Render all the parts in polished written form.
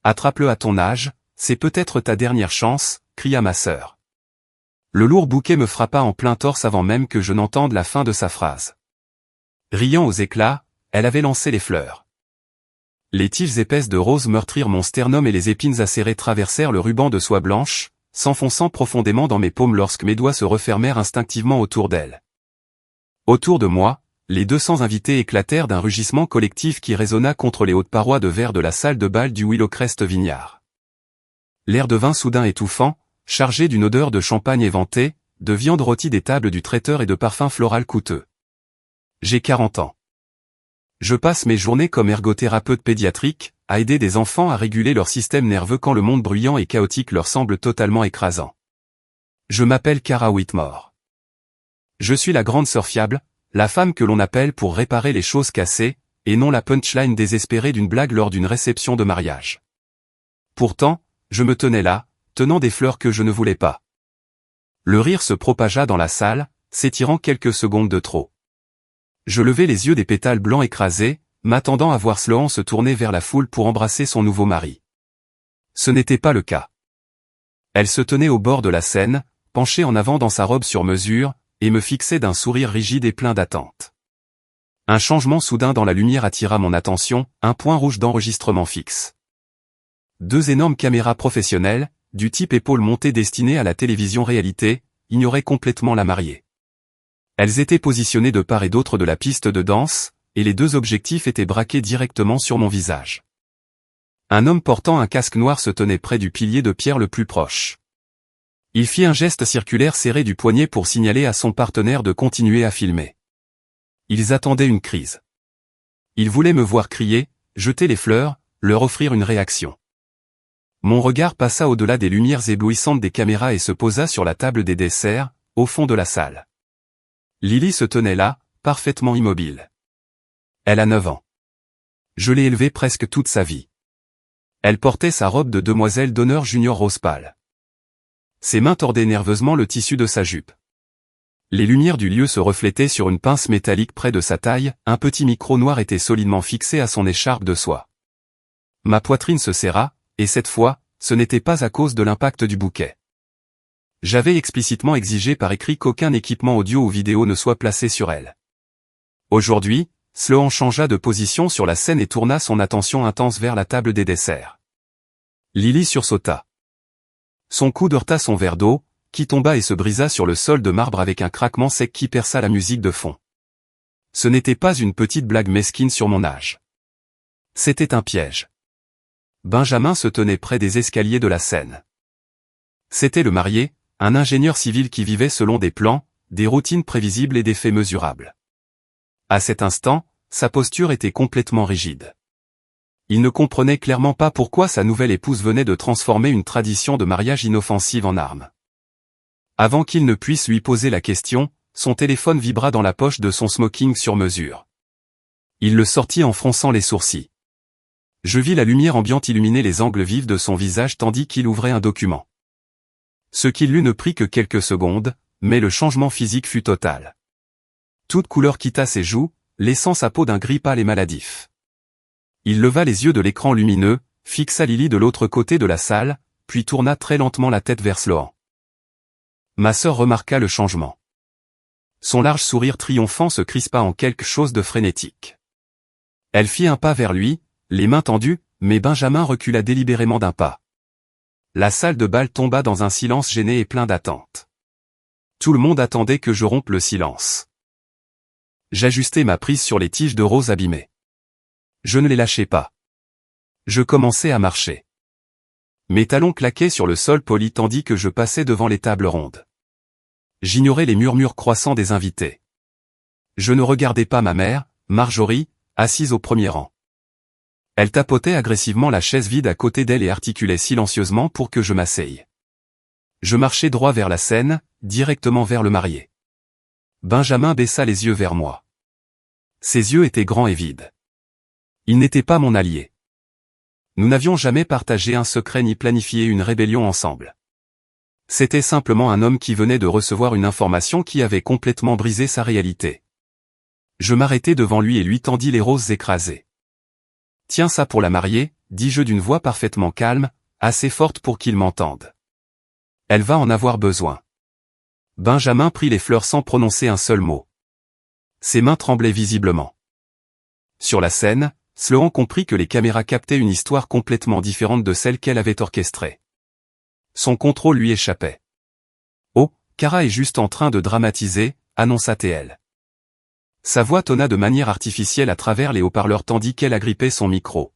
Attrape-le à ton âge, c'est peut-être ta dernière chance, cria ma sœur. Le lourd bouquet me frappa en plein torse avant même que je n'entende la fin de sa phrase. Riant aux éclats, elle avait lancé les fleurs. Les tiges épaisses de rose meurtrirent mon sternum et les épines acérées traversèrent le ruban de soie blanche, s'enfonçant profondément dans mes paumes lorsque mes doigts se refermèrent instinctivement autour d'elle. Autour de moi, les 200 invités éclatèrent d'un rugissement collectif qui résonna contre les hautes parois de verre de la salle de bal du Willowcrest Vineyard. L'air devint soudain étouffant, chargé d'une odeur de champagne éventé, de viande rôtie des tables du traiteur et de parfums floraux coûteux. J'ai 40 ans. Je passe mes journées comme ergothérapeute pédiatrique, à aider des enfants à réguler leur système nerveux quand le monde bruyant et chaotique leur semble totalement écrasant. Je m'appelle Cara Whitmore. Je suis la grande sœur fiable, la femme que l'on appelle pour réparer les choses cassées, et non la punchline désespérée d'une blague lors d'une réception de mariage. Pourtant, je me tenais là, tenant des fleurs que je ne voulais pas. Le rire se propagea dans la salle, s'étirant quelques secondes de trop. Je levai les yeux des pétales blancs écrasés, m'attendant à voir Sloan se tourner vers la foule pour embrasser son nouveau mari. Ce n'était pas le cas. Elle se tenait au bord de la scène, penchée en avant dans sa robe sur mesure, et me fixait d'un sourire rigide et plein d'attente. Un changement soudain dans la lumière attira mon attention, un point rouge d'enregistrement fixe. 2 énormes caméras professionnelles, du type épaule montée destinées à la télévision réalité, ignoraient complètement la mariée. Elles étaient positionnées de part et d'autre de la piste de danse, et les 2 objectifs étaient braqués directement sur mon visage. Un homme portant un casque noir se tenait près du pilier de pierre le plus proche. Il fit un geste circulaire serré du poignet pour signaler à son partenaire de continuer à filmer. Ils attendaient une crise. Ils voulaient me voir crier, jeter les fleurs, leur offrir une réaction. Mon regard passa au-delà des lumières éblouissantes des caméras et se posa sur la table des desserts, au fond de la salle. Lily se tenait là, parfaitement immobile. Elle a 9 ans. Je l'ai élevée presque toute sa vie. Elle portait sa robe de demoiselle d'honneur junior rose pâle. Ses mains tordaient nerveusement le tissu de sa jupe. Les lumières du lieu se reflétaient sur une pince métallique près de sa taille, un petit micro noir était solidement fixé à son écharpe de soie. Ma poitrine se serra, et cette fois, ce n'était pas à cause de l'impact du bouquet. J'avais explicitement exigé par écrit qu'aucun équipement audio ou vidéo ne soit placé sur elle. Aujourd'hui, Sloan changea de position sur la scène et tourna son attention intense vers la table des desserts. Lily sursauta. Son coude heurta son verre d'eau, qui tomba et se brisa sur le sol de marbre avec un craquement sec qui perça la musique de fond. Ce n'était pas une petite blague mesquine sur mon âge. C'était un piège. Benjamin se tenait près des escaliers de la scène. C'était le marié, un ingénieur civil qui vivait selon des plans, des routines prévisibles et des faits mesurables. À cet instant, sa posture était complètement rigide. Il ne comprenait clairement pas pourquoi sa nouvelle épouse venait de transformer une tradition de mariage inoffensive en arme. Avant qu'il ne puisse lui poser la question, son téléphone vibra dans la poche de son smoking sur mesure. Il le sortit en fronçant les sourcils. Je vis la lumière ambiante illuminer les angles vifs de son visage tandis qu'il ouvrait un document. Ce qui lui ne prit que quelques secondes, mais le changement physique fut total. Toute couleur quitta ses joues, laissant sa peau d'un gris pâle et maladif. Il leva les yeux de l'écran lumineux, fixa Lily de l'autre côté de la salle, puis tourna très lentement la tête vers Sloan. Ma sœur remarqua le changement. Son large sourire triomphant se crispa en quelque chose de frénétique. Elle fit un pas vers lui, les mains tendues, mais Benjamin recula délibérément d'un pas. La salle de bal tomba dans un silence gêné et plein d'attente. Tout le monde attendait que je rompe le silence. J'ajustai ma prise sur les tiges de rose abîmées. Je ne les lâchais pas. Je commençais à marcher. Mes talons claquaient sur le sol poli tandis que je passais devant les tables rondes. J'ignorais les murmures croissants des invités. Je ne regardais pas ma mère, Marjorie, assise au premier rang. Elle tapotait agressivement la chaise vide à côté d'elle et articulait silencieusement pour que je m'asseye. Je marchais droit vers la scène, directement vers le marié. Benjamin baissa les yeux vers moi. Ses yeux étaient grands et vides. Il n'était pas mon allié. Nous n'avions jamais partagé un secret ni planifié une rébellion ensemble. C'était simplement un homme qui venait de recevoir une information qui avait complètement brisé sa réalité. Je m'arrêtai devant lui et lui tendis les roses écrasées. « Tiens ça pour la mariée » dis-je d'une voix parfaitement calme, assez forte pour qu'il m'entende. Elle va en avoir besoin. Benjamin prit les fleurs sans prononcer un seul mot. Ses mains tremblaient visiblement. Sur la scène, Sloan comprit que les caméras captaient une histoire complètement différente de celle qu'elle avait orchestrée. Son contrôle lui échappait. « Oh, Kara est juste en train de dramatiser », annonça-t-elle. Sa voix tonna de manière artificielle à travers les haut-parleurs tandis qu'elle agrippait son micro.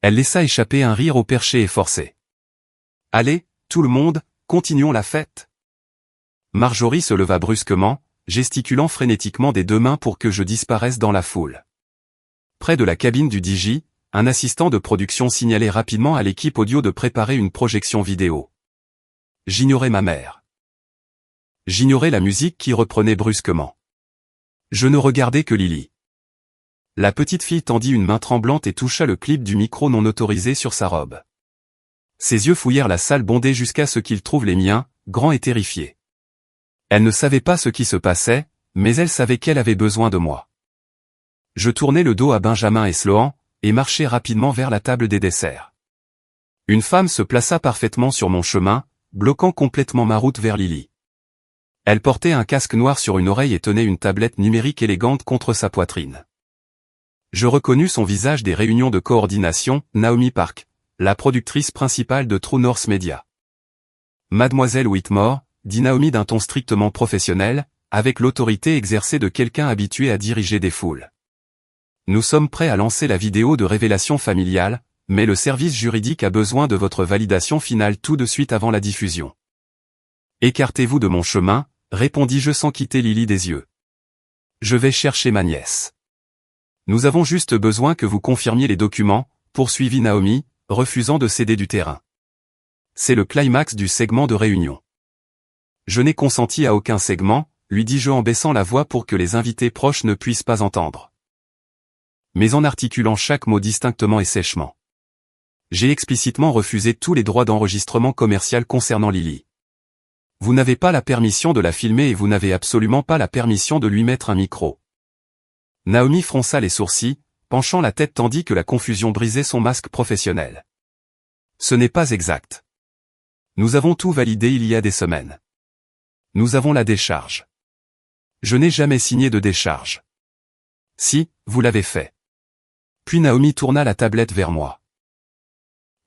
Elle laissa échapper un rire au perché et forcé. « Allez, tout le monde, continuons la fête !» Marjorie se leva brusquement, gesticulant frénétiquement des deux mains pour que je disparaisse dans la foule. Près de la cabine du DJ, un assistant de production signalait rapidement à l'équipe audio de préparer une projection vidéo. J'ignorais ma mère. J'ignorais la musique qui reprenait brusquement. Je ne regardais que Lily. La petite fille tendit une main tremblante et toucha le clip du micro non autorisé sur sa robe. Ses yeux fouillèrent la salle bondée jusqu'à ce qu'ils trouvent les miens, grands et terrifiés. Elle ne savait pas ce qui se passait, mais elle savait qu'elle avait besoin de moi. Je tournai le dos à Benjamin et Sloan, et marchai rapidement vers la table des desserts. Une femme se plaça parfaitement sur mon chemin, bloquant complètement ma route vers Lily. Elle portait un casque noir sur une oreille et tenait une tablette numérique élégante contre sa poitrine. Je reconnus son visage des réunions de coordination, Naomi Park, la productrice principale de True North Media. Mademoiselle Whitmore, dit Naomi d'un ton strictement professionnel, avec l'autorité exercée de quelqu'un habitué à diriger des foules. Nous sommes prêts à lancer la vidéo de révélation familiale, mais le service juridique a besoin de votre validation finale tout de suite avant la diffusion. Écartez-vous de mon chemin, répondis-je sans quitter Lily des yeux. Je vais chercher ma nièce. Nous avons juste besoin que vous confirmiez les documents, poursuivit Naomi, refusant de céder du terrain. C'est le climax du segment de réunion. Je n'ai consenti à aucun segment, lui dis-je en baissant la voix pour que les invités proches ne puissent pas entendre. Mais en articulant chaque mot distinctement et sèchement. J'ai explicitement refusé tous les droits d'enregistrement commercial concernant Lily. Vous n'avez pas la permission de la filmer et vous n'avez absolument pas la permission de lui mettre un micro. Naomi fronça les sourcils, penchant la tête tandis que la confusion brisait son masque professionnel. Ce n'est pas exact. Nous avons tout validé il y a des semaines. Nous avons la décharge. Je n'ai jamais signé de décharge. Si, vous l'avez fait. Puis Naomi tourna la tablette vers moi.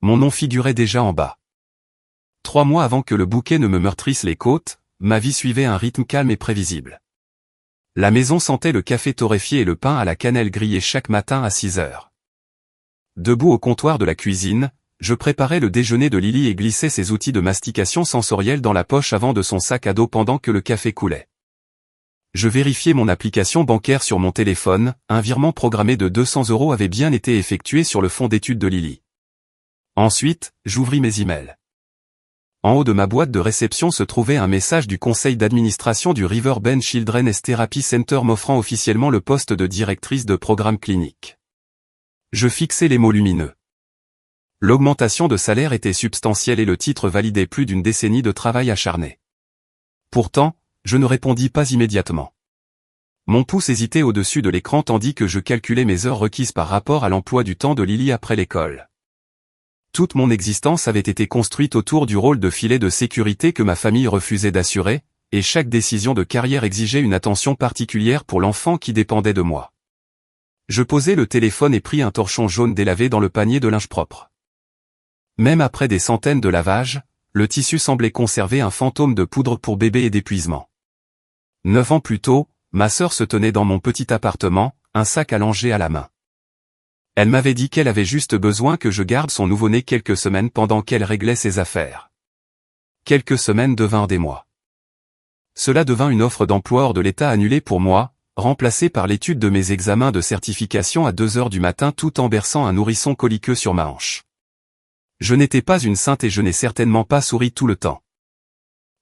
Mon nom figurait déjà en bas. 3 mois avant que le bouquet ne me meurtrisse les côtes, ma vie suivait un rythme calme et prévisible. La maison sentait le café torréfié et le pain à la cannelle grillé chaque matin à 6 heures. Debout au comptoir de la cuisine, je préparais le déjeuner de Lily et glissais ses outils de mastication sensorielle dans la poche avant de son sac à dos pendant que le café coulait. Je vérifiais mon application bancaire sur mon téléphone, un virement programmé de 200 € avait bien été effectué sur le fonds d'études de Lily. Ensuite, j'ouvris mes emails. En haut de ma boîte de réception se trouvait un message du conseil d'administration du Riverbend Children's Therapy Center m'offrant officiellement le poste de directrice de programme clinique. Je fixai les mots lumineux. L'augmentation de salaire était substantielle et le titre validait plus d'une décennie de travail acharné. Pourtant, je ne répondis pas immédiatement. Mon pouce hésitait au-dessus de l'écran tandis que je calculais mes heures requises par rapport à l'emploi du temps de Lily après l'école. Toute mon existence avait été construite autour du rôle de filet de sécurité que ma famille refusait d'assurer, et chaque décision de carrière exigeait une attention particulière pour l'enfant qui dépendait de moi. Je posai le téléphone et pris un torchon jaune délavé dans le panier de linge propre. Même après des centaines de lavages, le tissu semblait conserver un fantôme de poudre pour bébé et d'épuisement. 9 ans plus tôt, ma sœur se tenait dans mon petit appartement, un sac allongé à la main. Elle m'avait dit qu'elle avait juste besoin que je garde son nouveau-né quelques semaines pendant qu'elle réglait ses affaires. Quelques semaines devinrent des mois. Cela devint une offre d'emploi hors de l'État annulée pour moi, remplacée par l'étude de mes examens de certification à 2 heures du matin tout en berçant un nourrisson coliqueux sur ma hanche. Je n'étais pas une sainte et je n'ai certainement pas souri tout le temps.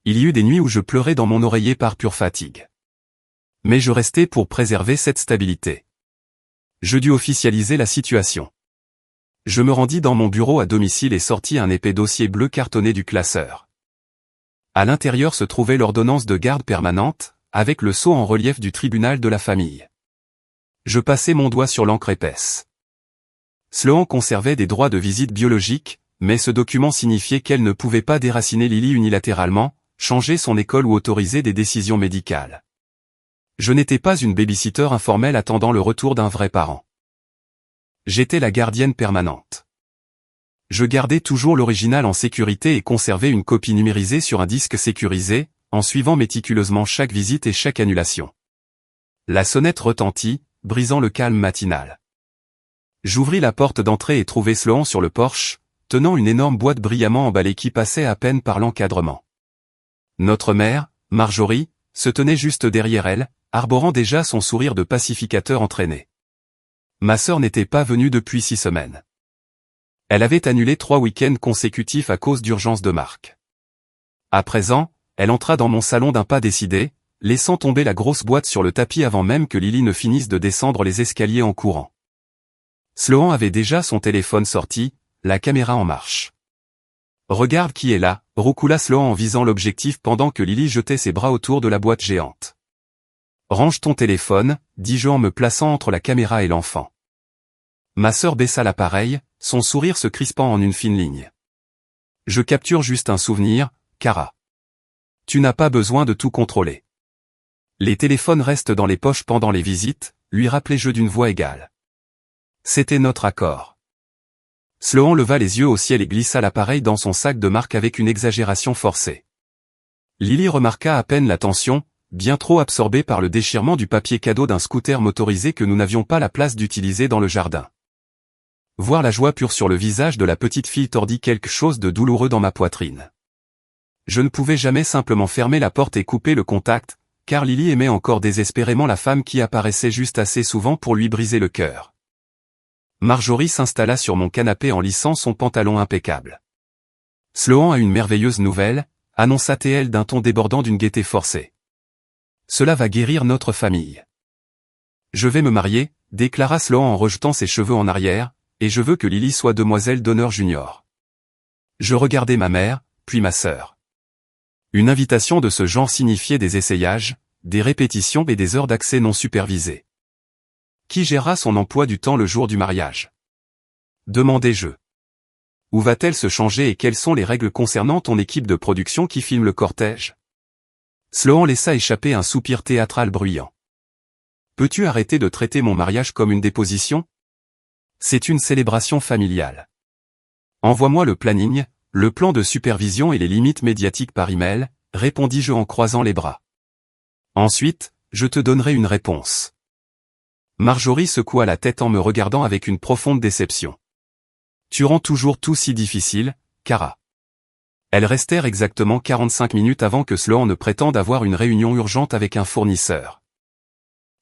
Il y eut des nuits où je pleurais dans mon oreiller par pure fatigue. Mais je restais pour préserver cette stabilité. Je dus officialiser la situation. Je me rendis dans mon bureau à domicile et sortis un épais dossier bleu cartonné du classeur. À l'intérieur se trouvait l'ordonnance de garde permanente, avec le sceau en relief du tribunal de la famille. Je passai mon doigt sur l'encre épaisse. Sloan conservait des droits de visite biologique, mais ce document signifiait qu'elle ne pouvait pas déraciner Lily unilatéralement, changer son école ou autoriser des décisions médicales. Je n'étais pas une babysitter informelle attendant le retour d'un vrai parent. J'étais la gardienne permanente. Je gardais toujours l'original en sécurité et conservais une copie numérisée sur un disque sécurisé, en suivant méticuleusement chaque visite et chaque annulation. La sonnette retentit, brisant le calme matinal. J'ouvris la porte d'entrée et trouvai Sloan sur le porche, tenant une énorme boîte brillamment emballée qui passait à peine par l'encadrement. Notre mère, Marjorie, se tenait juste derrière elle, arborant déjà son sourire de pacificateur entraîné. Ma sœur n'était pas venue depuis 6 semaines. Elle avait annulé 3 week-ends consécutifs à cause d'urgences de marque. À présent, elle entra dans mon salon d'un pas décidé, laissant tomber la grosse boîte sur le tapis avant même que Lily ne finisse de descendre les escaliers en courant. Sloan avait déjà son téléphone sorti, la caméra en marche. « Regarde qui est là », roucoula Sloan en visant l'objectif pendant que Lily jetait ses bras autour de la boîte géante. « Range ton téléphone », dis-je en me plaçant entre la caméra et l'enfant. Ma sœur baissa l'appareil, son sourire se crispant en une fine ligne. « Je capture juste un souvenir, Kara. Tu n'as pas besoin de tout contrôler. Les téléphones restent dans les poches pendant les visites, lui rappelai-je d'une voix égale. C'était notre accord. Sloan leva les yeux au ciel et glissa l'appareil dans son sac de marque avec une exagération forcée. Lily remarqua à peine la tension, bien trop absorbée par le déchirement du papier cadeau d'un scooter motorisé que nous n'avions pas la place d'utiliser dans le jardin. Voir la joie pure sur le visage de la petite fille tordit quelque chose de douloureux dans ma poitrine. Je ne pouvais jamais simplement fermer la porte et couper le contact, car Lily aimait encore désespérément la femme qui apparaissait juste assez souvent pour lui briser le cœur. Marjorie s'installa sur mon canapé en lissant son pantalon impeccable. « Sloan a une merveilleuse nouvelle », annonça-t-elle d'un ton débordant d'une gaieté forcée. « Cela va guérir notre famille. Je vais me marier », déclara Sloan en rejetant ses cheveux en arrière, « et je veux que Lily soit demoiselle d'honneur junior. » Je regardai ma mère, puis ma sœur. Une invitation de ce genre signifiait des essayages, des répétitions et des heures d'accès non supervisées. Qui gérera son emploi du temps le jour du mariage? Demandai-je. Où va-t-elle se changer et quelles sont les règles concernant ton équipe de production qui filme le cortège? Sloan laissa échapper un soupir théâtral bruyant. Peux-tu arrêter de traiter mon mariage comme une déposition? C'est une célébration familiale. Envoie-moi le planning, le plan de supervision et les limites médiatiques par email, répondis-je en croisant les bras. Ensuite, je te donnerai une réponse. Marjorie secoua la tête en me regardant avec une profonde déception. Tu rends toujours tout si difficile, Kara. Elles restèrent exactement 45 minutes avant que Sloan ne prétende avoir une réunion urgente avec un fournisseur.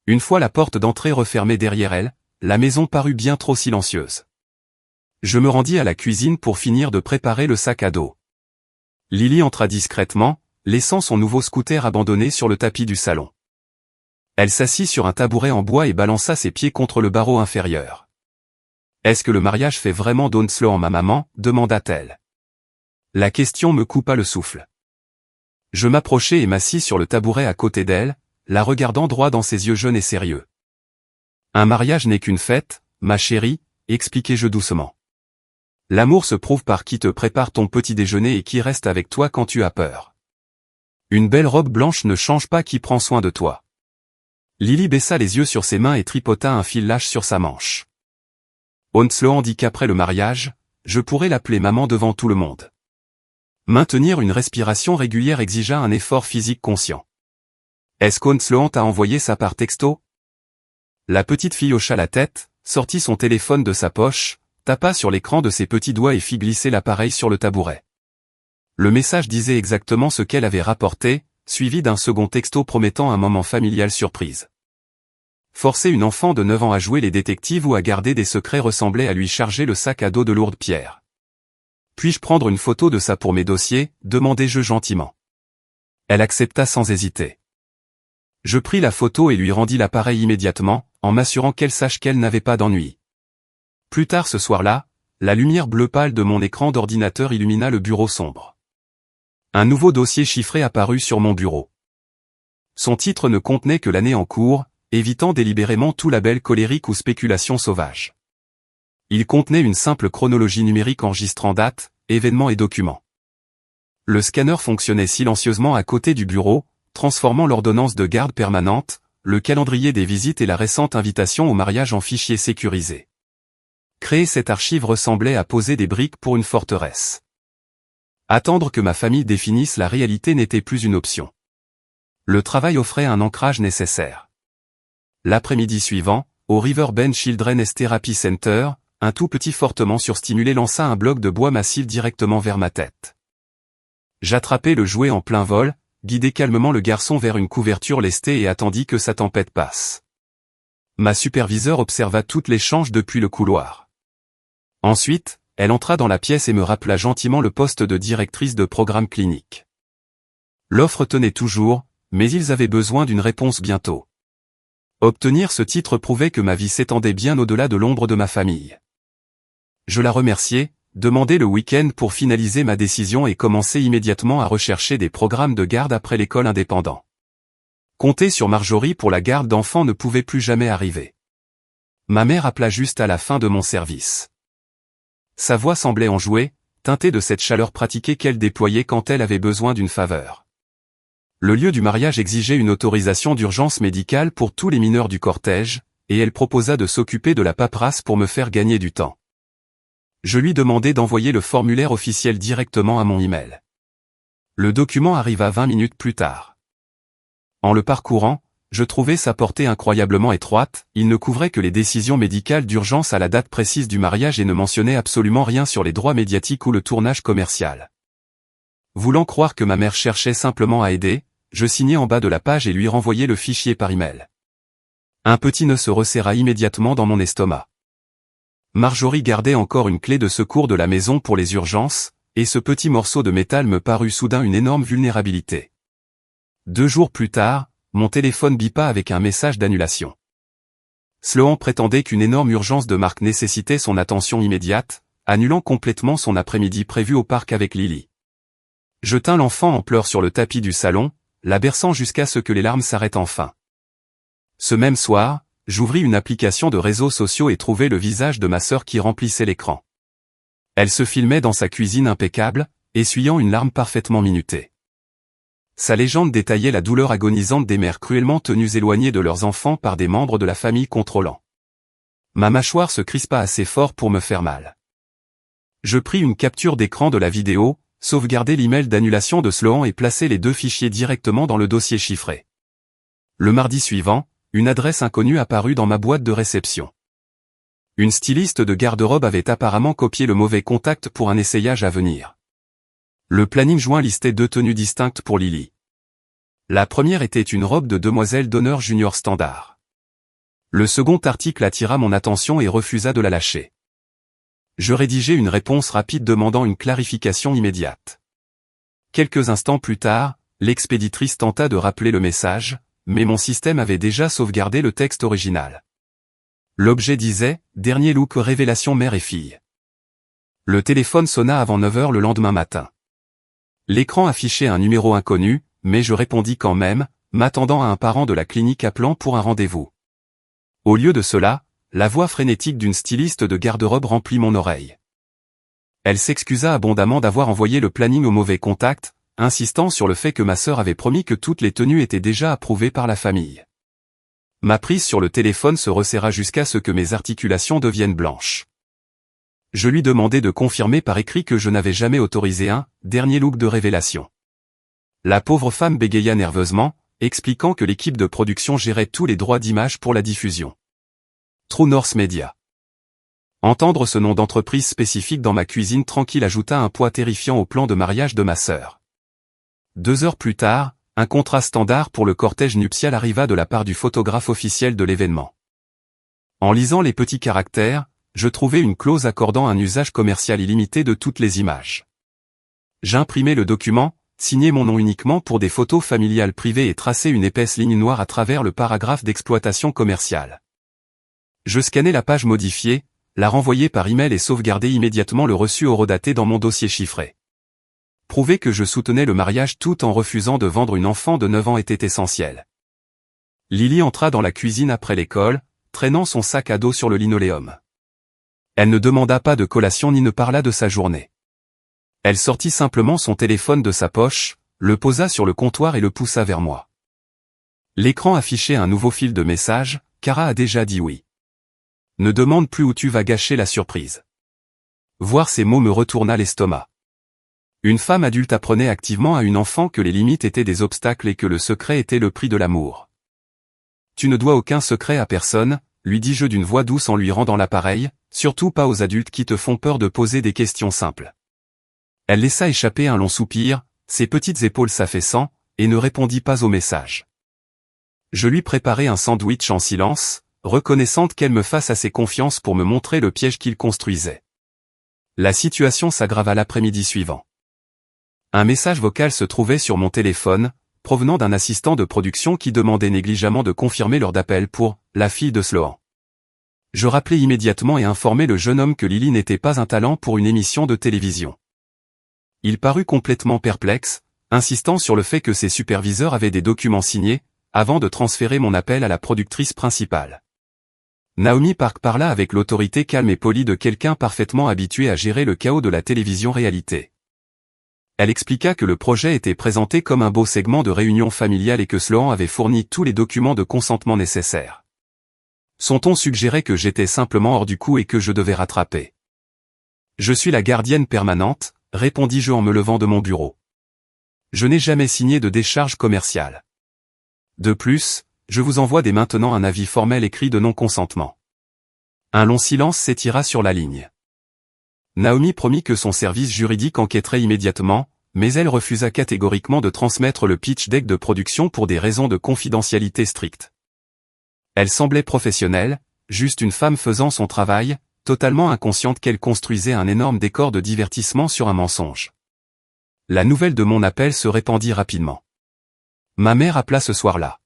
Une fois la porte d'entrée refermée derrière elle, la maison parut bien trop silencieuse. Je me rendis à la cuisine pour finir de préparer le sac à dos. Lily entra discrètement, laissant son nouveau scooter abandonné sur le tapis du salon. Elle s'assit sur un tabouret en bois et balança ses pieds contre le barreau inférieur. « Est-ce que le mariage fait vraiment d'On Sloan ma maman ?» demanda-t-elle. La question me coupa le souffle. Je m'approchai et m'assis sur le tabouret à côté d'elle, la regardant droit dans ses yeux jeunes et sérieux. « Un mariage n'est qu'une fête, ma chérie, expliquai-je doucement. L'amour se prouve par qui te prépare ton petit déjeuner et qui reste avec toi quand tu as peur. Une belle robe blanche ne change pas qui prend soin de toi. » Lily baissa les yeux sur ses mains et tripota un fil lâche sur sa manche. On Sloan dit qu'après le mariage, je pourrais l'appeler maman devant tout le monde. Maintenir une respiration régulière exigea un effort physique conscient. Est-ce qu'On Sloan t'a envoyé ça par texto? La petite fille hocha la tête, sortit son téléphone de sa poche, tapa sur l'écran de ses petits doigts et fit glisser l'appareil sur le tabouret. Le message disait exactement ce qu'elle avait rapporté, suivi d'un second texto promettant un moment familial surprise. Forcer une enfant de 9 ans à jouer les détectives ou à garder des secrets ressemblait à lui charger le sac à dos de lourdes pierres. Puis-je prendre une photo de ça pour mes dossiers, demandai-je gentiment. Elle accepta sans hésiter. Je pris la photo et lui rendis l'appareil immédiatement, en m'assurant qu'elle sache qu'elle n'avait pas d'ennui. Plus tard ce soir-là, la lumière bleu pâle de mon écran d'ordinateur illumina le bureau sombre. Un nouveau dossier chiffré apparut sur mon bureau. Son titre ne contenait que l'année en cours, évitant délibérément tout label colérique ou spéculation sauvage. Il contenait une simple chronologie numérique enregistrant date, événements et documents. Le scanner fonctionnait silencieusement à côté du bureau, transformant l'ordonnance de garde permanente, le calendrier des visites et la récente invitation au mariage en fichier sécurisé. Créer cette archive ressemblait à poser des briques pour une forteresse. Attendre que ma famille définisse la réalité n'était plus une option. Le travail offrait un ancrage nécessaire. L'après-midi suivant, au River Bend Children's Therapy Center, un tout petit fortement surstimulé lança un bloc de bois massif directement vers ma tête. J'attrapai le jouet en plein vol, guidai calmement le garçon vers une couverture lestée et attendis que sa tempête passe. Ma superviseure observa tout l'échange depuis le couloir. Ensuite, elle entra dans la pièce et me rappela gentiment le poste de directrice de programme clinique. L'offre tenait toujours, mais ils avaient besoin d'une réponse bientôt. Obtenir ce titre prouvait que ma vie s'étendait bien au-delà de l'ombre de ma famille. Je la remerciai, demandai le week-end pour finaliser ma décision et commencer immédiatement à rechercher des programmes de garde après l'école indépendant. Compter sur Marjorie pour la garde d'enfants ne pouvait plus jamais arriver. Ma mère appela juste à la fin de mon service. Sa voix semblait enjouée, teintée de cette chaleur pratiquée qu'elle déployait quand elle avait besoin d'une faveur. Le lieu du mariage exigeait une autorisation d'urgence médicale pour tous les mineurs du cortège, et elle proposa de s'occuper de la paperasse pour me faire gagner du temps. Je lui demandai d'envoyer le formulaire officiel directement à mon email. Le document arriva 20 minutes plus tard. En le parcourant, je trouvais sa portée incroyablement étroite, il ne couvrait que les décisions médicales d'urgence à la date précise du mariage et ne mentionnait absolument rien sur les droits médiatiques ou le tournage commercial. Voulant croire que ma mère cherchait simplement à aider, je signai en bas de la page et lui renvoyai le fichier par email. Un petit nœud se resserra immédiatement dans mon estomac. Marjorie gardait encore une clé de secours de la maison pour les urgences, et ce petit morceau de métal me parut soudain une énorme vulnérabilité. 2 jours plus tard, mon téléphone bipa avec un message d'annulation. Sloan prétendait qu'une énorme urgence de marque nécessitait son attention immédiate, annulant complètement son après-midi prévu au parc avec Lily. Je tins l'enfant en pleurs sur le tapis du salon, la berçant jusqu'à ce que les larmes s'arrêtent enfin. Ce même soir, j'ouvris une application de réseaux sociaux et trouvai le visage de ma sœur qui remplissait l'écran. Elle se filmait dans sa cuisine impeccable, essuyant une larme parfaitement minutée. Sa légende détaillait la douleur agonisante des mères cruellement tenues éloignées de leurs enfants par des membres de la famille contrôlants. Ma mâchoire se crispa assez fort pour me faire mal. Je pris une capture d'écran de la vidéo, sauvegardai l'email d'annulation de Sloan et plaçai les 2 fichiers directement dans le dossier chiffré. Le mardi suivant, une adresse inconnue apparut dans ma boîte de réception. Une styliste de garde-robe avait apparemment copié le mauvais contact pour un essayage à venir. Le planning joint listait 2 tenues distinctes pour Lily. La première était une robe de demoiselle d'honneur junior standard. Le second article attira mon attention et refusa de la lâcher. Je rédigeai une réponse rapide demandant une clarification immédiate. Quelques instants plus tard, l'expéditrice tenta de rappeler le message, mais mon système avait déjà sauvegardé le texte original. L'objet disait « Dernier look révélation mère et fille ». Le téléphone sonna avant 9 h le lendemain matin. L'écran affichait un numéro inconnu, mais je répondis quand même, m'attendant à un parent de la clinique appelant pour un rendez-vous. Au lieu de cela, la voix frénétique d'une styliste de garde-robe remplit mon oreille. Elle s'excusa abondamment d'avoir envoyé le planning au mauvais contact, insistant sur le fait que ma sœur avait promis que toutes les tenues étaient déjà approuvées par la famille. Ma prise sur le téléphone se resserra jusqu'à ce que mes articulations deviennent blanches. Je lui demandai de confirmer par écrit que je n'avais jamais autorisé un « dernier look de révélation ». La pauvre femme bégaya nerveusement, expliquant que l'équipe de production gérait tous les droits d'image pour la diffusion. True North Media. Entendre ce nom d'entreprise spécifique dans ma cuisine tranquille ajouta un poids terrifiant au plan de mariage de ma sœur. 2 heures plus tard, un contrat standard pour le cortège nuptial arriva de la part du photographe officiel de l'événement. En lisant les petits caractères, je trouvai une clause accordant un usage commercial illimité de toutes les images. J'imprimai le document, signé mon nom uniquement pour des photos familiales privées et tracé une épaisse ligne noire à travers le paragraphe d'exploitation commerciale. Je scannai la page modifiée, la renvoyai par email et sauvegardai immédiatement le reçu horodaté dans mon dossier chiffré. Prouver que je soutenais le mariage tout en refusant de vendre une enfant de 9 ans était essentiel. Lily entra dans la cuisine après l'école, traînant son sac à dos sur le linoléum. Elle ne demanda pas de collation ni ne parla de sa journée. Elle sortit simplement son téléphone de sa poche, le posa sur le comptoir et le poussa vers moi. L'écran affichait un nouveau fil de messages, Kara a déjà dit oui. Ne demande plus où tu vas gâcher la surprise. Voir ces mots me retourna l'estomac. Une femme adulte apprenait activement à une enfant que les limites étaient des obstacles et que le secret était le prix de l'amour. Tu ne dois aucun secret à personne, lui dis-je d'une voix douce en lui rendant l'appareil, surtout pas aux adultes qui te font peur de poser des questions simples. Elle laissa échapper un long soupir, ses petites épaules s'affaissant, et ne répondit pas au message. Je lui préparai un sandwich en silence, reconnaissante qu'elle me fasse assez confiance pour me montrer le piège qu'il construisait. La situation s'aggrava l'après-midi suivant. Un message vocal se trouvait sur mon téléphone, provenant d'un assistant de production qui demandait négligemment de confirmer l'heure d'appel pour « la fille de Sloan ». Je rappelai immédiatement et informai le jeune homme que Lily n'était pas un talent pour une émission de télévision. Il parut complètement perplexe, insistant sur le fait que ses superviseurs avaient des documents signés, avant de transférer mon appel à la productrice principale. Naomi Park parla avec l'autorité calme et polie de quelqu'un parfaitement habitué à gérer le chaos de la télévision réalité. Elle expliqua que le projet était présenté comme un beau segment de réunion familiale et que Sloan avait fourni tous les documents de consentement nécessaires. Son ton suggérait que j'étais simplement hors du coup et que je devais rattraper. « Je suis la gardienne permanente », répondis-je en me levant de mon bureau. « Je n'ai jamais signé de décharge commerciale. De plus, je vous envoie dès maintenant un avis formel écrit de non-consentement. » Un long silence s'étira sur la ligne. Naomi promit que son service juridique enquêterait immédiatement, mais elle refusa catégoriquement de transmettre le pitch deck de production pour des raisons de confidentialité stricte. Elle semblait professionnelle, juste une femme faisant son travail, totalement inconsciente qu'elle construisait un énorme décor de divertissement sur un mensonge. La nouvelle de mon appel se répandit rapidement. Ma mère appela ce soir-là.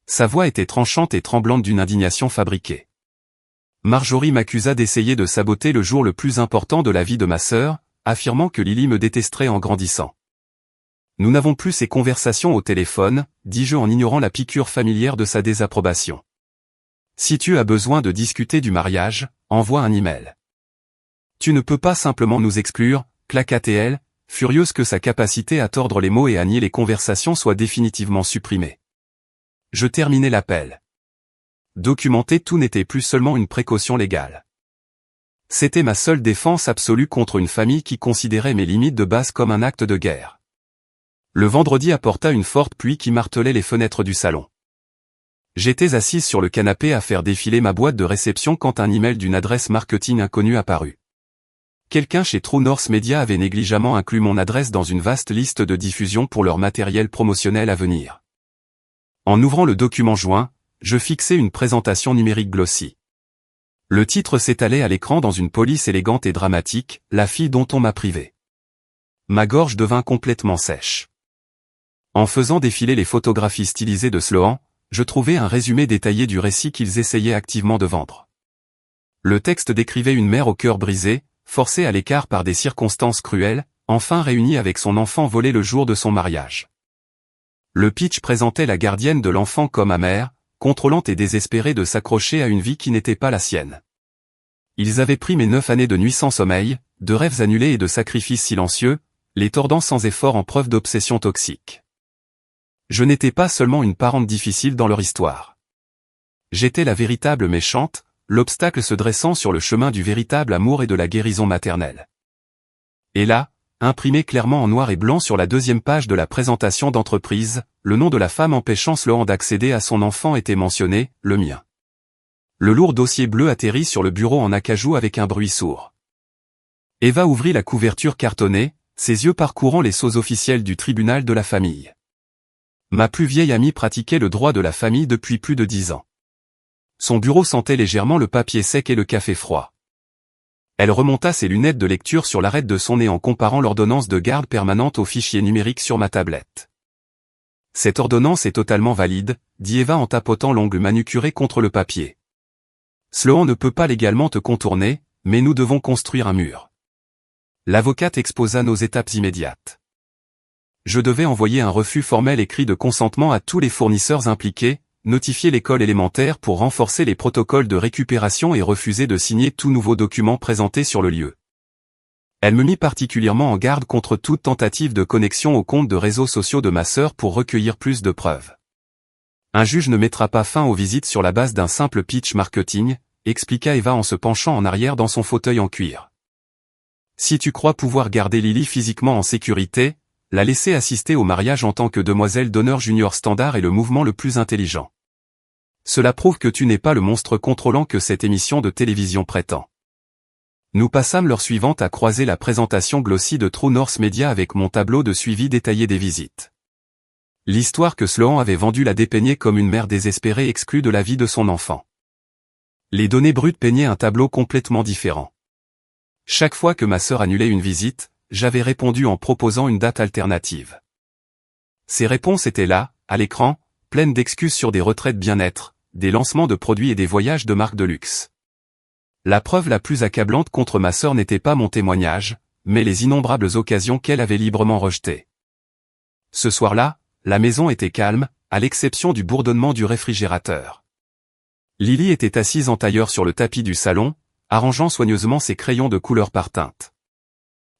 Sa voix était tranchante et tremblante d'une indignation fabriquée. Marjorie m'accusa d'essayer de saboter le jour le plus important de la vie de ma sœur, affirmant que Lily me détesterait en grandissant. Nous n'avons plus ces conversations au téléphone, dis-je en ignorant la piqûre familière de sa désapprobation. Si tu as besoin de discuter du mariage, envoie un email. Tu ne peux pas simplement nous exclure, claqua-t-elle, furieuse que sa capacité à tordre les mots et à nier les conversations soit définitivement supprimée. Je terminai l'appel. Documenter tout n'était plus seulement une précaution légale. C'était ma seule défense absolue contre une famille qui considérait mes limites de base comme un acte de guerre. Le vendredi apporta une forte pluie qui martelait les fenêtres du salon. J'étais assise sur le canapé à faire défiler ma boîte de réception quand un email d'une adresse marketing inconnue apparut. Quelqu'un chez True North Media avait négligemment inclus mon adresse dans une vaste liste de diffusion pour leur matériel promotionnel à venir. En ouvrant le document joint, je fixai une présentation numérique glossy. Le titre s'étalait à l'écran dans une police élégante et dramatique, la fille dont on m'a privé. Ma gorge devint complètement sèche. En faisant défiler les photographies stylisées de Sloan, je trouvai un résumé détaillé du récit qu'ils essayaient activement de vendre. Le texte décrivait une mère au cœur brisé, forcée à l'écart par des circonstances cruelles, enfin réunie avec son enfant volé le jour de son mariage. Le pitch présentait la gardienne de l'enfant comme amère, contrôlante et désespérée de s'accrocher à une vie qui n'était pas la sienne. Ils avaient pris mes 9 années de nuits sans sommeil, de rêves annulés et de sacrifices silencieux, les tordant sans effort en preuve d'obsession toxique. Je n'étais pas seulement une parente difficile dans leur histoire. J'étais la véritable méchante, l'obstacle se dressant sur le chemin du véritable amour et de la guérison maternelle. Et là, imprimé clairement en noir et blanc sur la deuxième page de la présentation d'entreprise, le nom de la femme empêchant Sloan d'accéder à son enfant était mentionné, le mien. Le lourd dossier bleu atterrit sur le bureau en acajou avec un bruit sourd. Eva ouvrit la couverture cartonnée, ses yeux parcourant les sceaux officiels du tribunal de la famille. Ma plus vieille amie pratiquait le droit de la famille depuis plus de 10 ans. Son bureau sentait légèrement le papier sec et le café froid. Elle remonta ses lunettes de lecture sur l'arête de son nez en comparant l'ordonnance de garde permanente au fichier numérique sur ma tablette. « Cette ordonnance est totalement valide », dit Eva en tapotant l'ongle manucuré contre le papier. « Sloan ne peut pas légalement te contourner, mais nous devons construire un mur. » L'avocate exposa nos étapes immédiates. Je devais envoyer un refus formel écrit de consentement à tous les fournisseurs impliqués, notifier l'école élémentaire pour renforcer les protocoles de récupération et refuser de signer tout nouveau document présenté sur le lieu. Elle me mit particulièrement en garde contre toute tentative de connexion aux comptes de réseaux sociaux de ma sœur pour recueillir plus de preuves. Un juge ne mettra pas fin aux visites sur la base d'un simple pitch marketing, expliqua Eva en se penchant en arrière dans son fauteuil en cuir. Si tu crois pouvoir garder Lily physiquement en sécurité, la laisser assister au mariage en tant que demoiselle d'honneur junior standard est le mouvement le plus intelligent. Cela prouve que tu n'es pas le monstre contrôlant que cette émission de télévision prétend. Nous passâmes l'heure suivante à croiser la présentation glossy de True North Media avec mon tableau de suivi détaillé des visites. L'histoire que Sloan avait vendue la dépeignait comme une mère désespérée exclue de la vie de son enfant. Les données brutes peignaient un tableau complètement différent. Chaque fois que ma sœur annulait une visite, j'avais répondu en proposant une date alternative. Ces réponses étaient là, à l'écran, pleines d'excuses sur des retraites bien-être, des lancements de produits et des voyages de marques de luxe. La preuve la plus accablante contre ma sœur n'était pas mon témoignage, mais les innombrables occasions qu'elle avait librement rejetées. Ce soir-là, la maison était calme, à l'exception du bourdonnement du réfrigérateur. Lily était assise en tailleur sur le tapis du salon, arrangeant soigneusement ses crayons de couleur par teinte.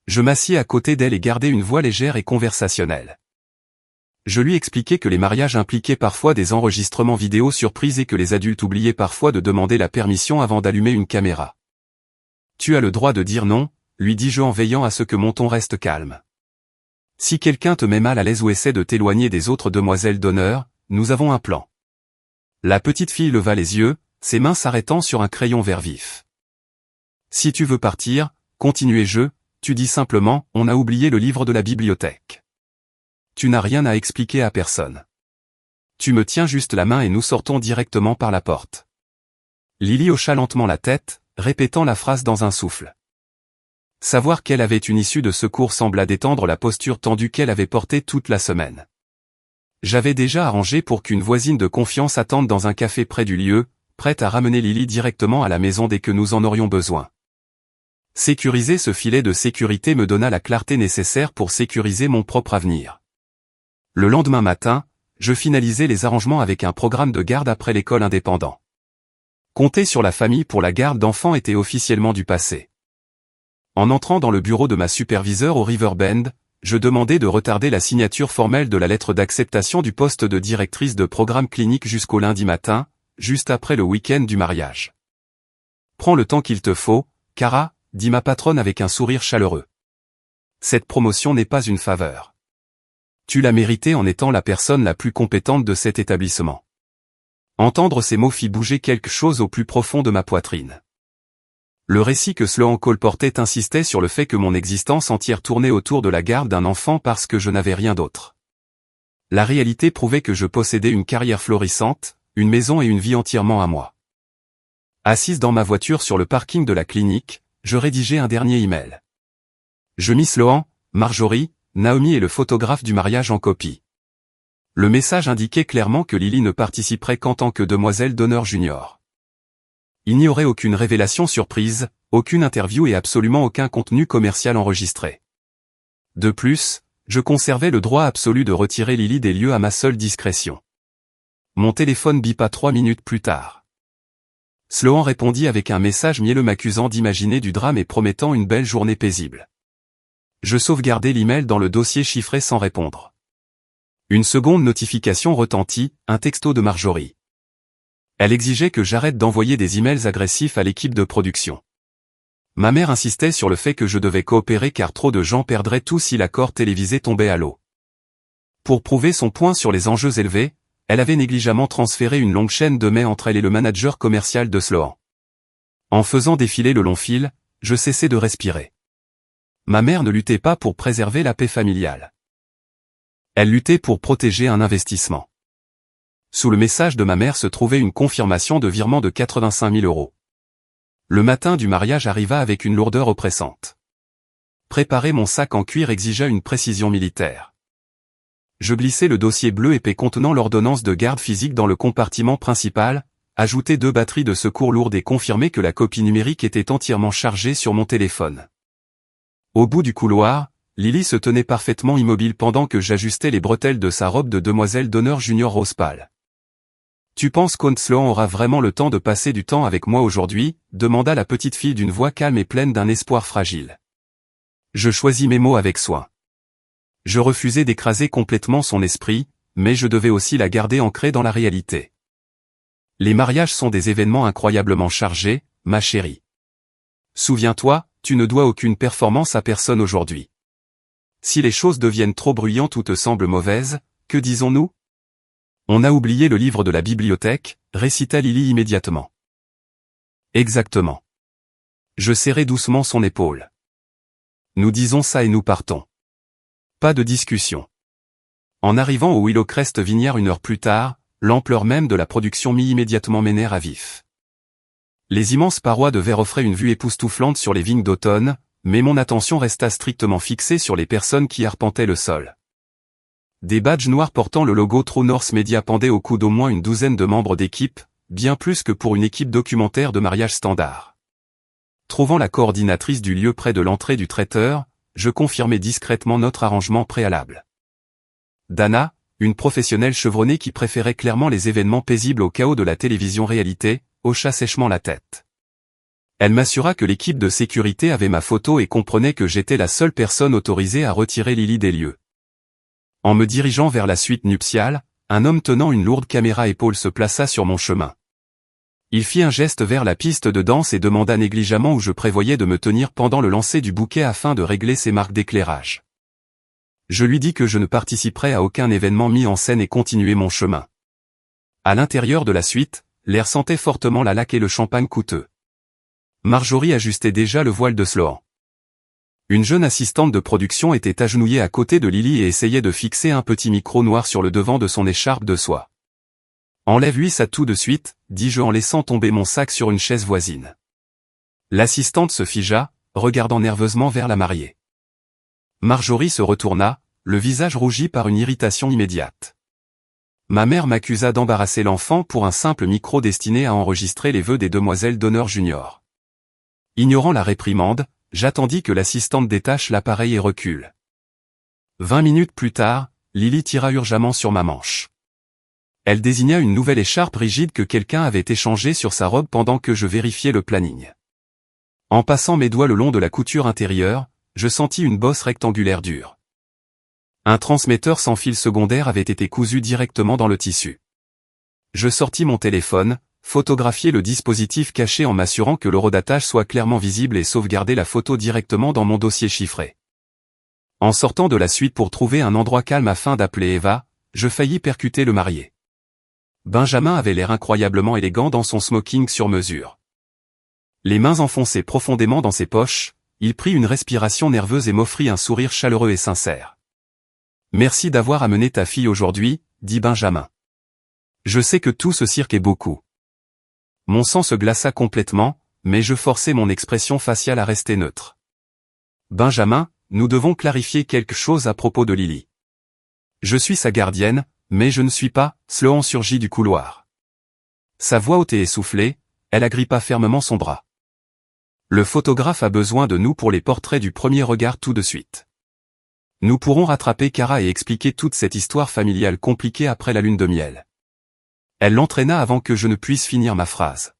Je m'assis à côté d'elle et gardai une voix légère et conversationnelle. Je lui expliquai que les mariages impliquaient parfois des enregistrements vidéo surprises et que les adultes oubliaient parfois de demander la permission avant d'allumer une caméra. Tu as le droit de dire non, lui dis-je en veillant à ce que mon ton reste calme. Si quelqu'un te met mal à l'aise ou essaie de t'éloigner des autres demoiselles d'honneur, nous avons un plan. La petite fille leva les yeux, ses mains s'arrêtant sur un crayon vert vif. Si tu veux partir, continuai-je, tu dis simplement, on a oublié le livre de la bibliothèque. Tu n'as rien à expliquer à personne. Tu me tiens juste la main et nous sortons directement par la porte. Lily hocha lentement la tête, répétant la phrase dans un souffle. Savoir qu'elle avait une issue de secours sembla détendre la posture tendue qu'elle avait portée toute la semaine. J'avais déjà arrangé pour qu'une voisine de confiance attende dans un café près du lieu, prête à ramener Lily directement à la maison dès que nous en aurions besoin. Sécuriser ce filet de sécurité me donna la clarté nécessaire pour sécuriser mon propre avenir. Le lendemain matin, je finalisai les arrangements avec un programme de garde après l'école indépendant. Compter sur la famille pour la garde d'enfants était officiellement du passé. En entrant dans le bureau de ma superviseure au Riverbend, je demandai de retarder la signature formelle de la lettre d'acceptation du poste de directrice de programme clinique jusqu'au lundi matin, juste après le week-end du mariage. Prends le temps qu'il te faut, Cara, dit ma patronne avec un sourire chaleureux. Cette promotion n'est pas une faveur. Tu l'as méritée en étant la personne la plus compétente de cet établissement. Entendre ces mots fit bouger quelque chose au plus profond de ma poitrine. Le récit que Sloan colportait insistait sur le fait que mon existence entière tournait autour de la garde d'un enfant parce que je n'avais rien d'autre. La réalité prouvait que je possédais une carrière florissante, une maison et une vie entièrement à moi. Assise dans ma voiture sur le parking de la clinique, je rédigeai un dernier email. Je mis Sloan, Marjorie, Naomi et le photographe du mariage en copie. Le message indiquait clairement que Lily ne participerait qu'en tant que demoiselle d'honneur junior. Il n'y aurait aucune révélation surprise, aucune interview et absolument aucun contenu commercial enregistré. De plus, je conservais le droit absolu de retirer Lily des lieux à ma seule discrétion. Mon téléphone bipa 3 minutes plus tard. Sloan répondit avec un message mielleux m'accusant d'imaginer du drame et promettant une belle journée paisible. Je sauvegardai l'email dans le dossier chiffré sans répondre. Une seconde notification retentit, un texto de Marjorie. Elle exigeait que j'arrête d'envoyer des emails agressifs à l'équipe de production. Ma mère insistait sur le fait que je devais coopérer car trop de gens perdraient tout si l'accord télévisé tombait à l'eau. Pour prouver son point sur les enjeux élevés, elle avait négligemment transféré une longue chaîne de mails entre elle et le manager commercial de Sloan. En faisant défiler le long fil, je cessai de respirer. Ma mère ne luttait pas pour préserver la paix familiale. Elle luttait pour protéger un investissement. Sous le message de ma mère se trouvait une confirmation de virement de 85 000 €. Le matin du mariage arriva avec une lourdeur oppressante. Préparer mon sac en cuir exigea une précision militaire. Je glissai le dossier bleu épais contenant l'ordonnance de garde physique dans le compartiment principal, ajoutai 2 batteries de secours lourdes et confirmai que la copie numérique était entièrement chargée sur mon téléphone. Au bout du couloir, Lily se tenait parfaitement immobile pendant que j'ajustais les bretelles de sa robe de demoiselle d'honneur junior rose pâle. Tu penses qu'Onsloan aura vraiment le temps de passer du temps avec moi aujourd'hui? Demanda la petite fille d'une voix calme et pleine d'un espoir fragile. Je choisis mes mots avec soin. Je refusais d'écraser complètement son esprit, mais je devais aussi la garder ancrée dans la réalité. Les mariages sont des événements incroyablement chargés, ma chérie. Souviens-toi, tu ne dois aucune performance à personne aujourd'hui. Si les choses deviennent trop bruyantes ou te semblent mauvaises, que disons-nous? On a oublié le livre de la bibliothèque, récita Lily immédiatement. Exactement. Je serrai doucement son épaule. Nous disons ça et nous partons. Pas de discussion. En arrivant au Willowcrest Vineyard une heure plus tard, l'ampleur même de la production mit immédiatement mes nerfs à vif. Les immenses parois de verre offraient une vue époustouflante sur les vignes d'automne, mais mon attention resta strictement fixée sur les personnes qui arpentaient le sol. Des badges noirs portant le logo True North Media pendaient au cou d'au moins une douzaine de membres d'équipe, bien plus que pour une équipe documentaire de mariage standard. Trouvant la coordinatrice du lieu près de l'entrée du traiteur, je confirmai discrètement notre arrangement préalable. Dana, une professionnelle chevronnée qui préférait clairement les événements paisibles au chaos de la télévision réalité, hocha sèchement la tête. Elle m'assura que l'équipe de sécurité avait ma photo et comprenait que j'étais la seule personne autorisée à retirer Lily des lieux. En me dirigeant vers la suite nuptiale, un homme tenant une lourde caméra épaule se plaça sur mon chemin. Il fit un geste vers la piste de danse et demanda négligemment où je prévoyais de me tenir pendant le lancer du bouquet afin de régler ses marques d'éclairage. Je lui dis que je ne participerais à aucun événement mis en scène et continuai mon chemin. À l'intérieur de la suite, l'air sentait fortement la laque et le champagne coûteux. Marjorie ajustait déjà le voile de Sloan. Une jeune assistante de production était agenouillée à côté de Lily et essayait de fixer un petit micro noir sur le devant de son écharpe de soie. « Enlève-lui ça tout de suite », dis-je en laissant tomber mon sac sur une chaise voisine. L'assistante se figea, regardant nerveusement vers la mariée. Marjorie se retourna, le visage rougi par une irritation immédiate. Ma mère m'accusa d'embarrasser l'enfant pour un simple micro destiné à enregistrer les vœux des demoiselles d'honneur junior. Ignorant la réprimande, j'attendis que l'assistante détache l'appareil et recule. 20 minutes plus tard, Lily tira urgemment sur ma manche. Elle désigna une nouvelle écharpe rigide que quelqu'un avait échangée sur sa robe pendant que je vérifiais le planning. En passant mes doigts le long de la couture intérieure, je sentis une bosse rectangulaire dure. Un transmetteur sans fil secondaire avait été cousu directement dans le tissu. Je sortis mon téléphone, photographiai le dispositif caché en m'assurant que l'horodatage soit clairement visible et sauvegarder la photo directement dans mon dossier chiffré. En sortant de la suite pour trouver un endroit calme afin d'appeler Eva, je faillis percuter le marié. Benjamin avait l'air incroyablement élégant dans son smoking sur mesure. Les mains enfoncées profondément dans ses poches, il prit une respiration nerveuse et m'offrit un sourire chaleureux et sincère. « Merci d'avoir amené ta fille aujourd'hui », dit Benjamin. « Je sais que tout ce cirque est beaucoup. » Mon sang se glaça complètement, mais je forçai mon expression faciale à rester neutre. « Benjamin, nous devons clarifier quelque chose à propos de Lily. Je suis sa gardienne, mais je ne suis pas. » Sloan surgit du couloir. Sa voix haute et essoufflée, elle agrippa fermement son bras. Le photographe a besoin de nous pour les portraits du premier regard tout de suite. Nous pourrons rattraper Cara et expliquer toute cette histoire familiale compliquée après la lune de miel. Elle l'entraîna avant que je ne puisse finir ma phrase.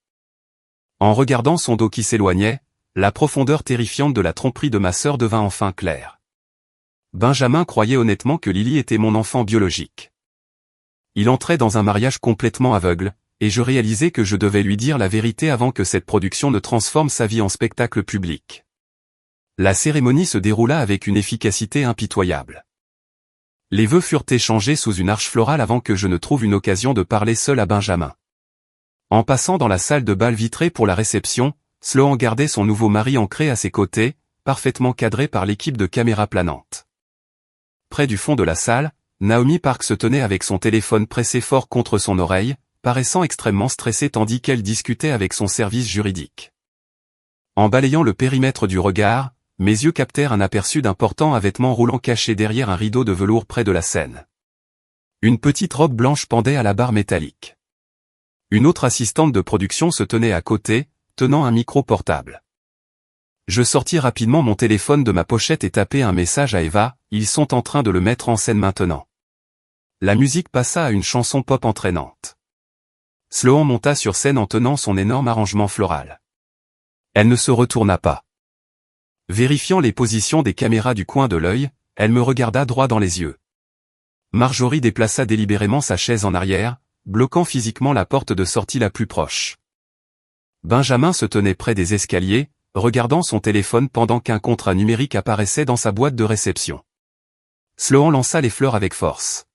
En regardant son dos qui s'éloignait, la profondeur terrifiante de la tromperie de ma sœur devint enfin claire. Benjamin croyait honnêtement que Lily était mon enfant biologique. Il entrait dans un mariage complètement aveugle, et je réalisais que je devais lui dire la vérité avant que cette production ne transforme sa vie en spectacle public. La cérémonie se déroula avec une efficacité impitoyable. Les vœux furent échangés sous une arche florale avant que je ne trouve une occasion de parler seul à Benjamin. En passant dans la salle de bal vitrée pour la réception, Sloan gardait son nouveau mari ancré à ses côtés, parfaitement cadré par l'équipe de caméras planantes. Près du fond de la salle, Naomi Park se tenait avec son téléphone pressé fort contre son oreille, paraissant extrêmement stressée tandis qu'elle discutait avec son service juridique. En balayant le périmètre du regard, mes yeux captèrent un aperçu d'un portant à vêtements roulants caché derrière un rideau de velours près de la scène. Une petite robe blanche pendait à la barre métallique. Une autre assistante de production se tenait à côté, tenant un micro portable. Je sortis rapidement mon téléphone de ma pochette et tapai un message à Eva, ils sont en train de le mettre en scène maintenant. La musique passa à une chanson pop entraînante. Sloan monta sur scène en tenant son énorme arrangement floral. Elle ne se retourna pas. Vérifiant les positions des caméras du coin de l'œil, elle me regarda droit dans les yeux. Marjorie déplaça délibérément sa chaise en arrière, bloquant physiquement la porte de sortie la plus proche. Benjamin se tenait près des escaliers, regardant son téléphone pendant qu'un contrat numérique apparaissait dans sa boîte de réception. Sloan lança les fleurs avec force.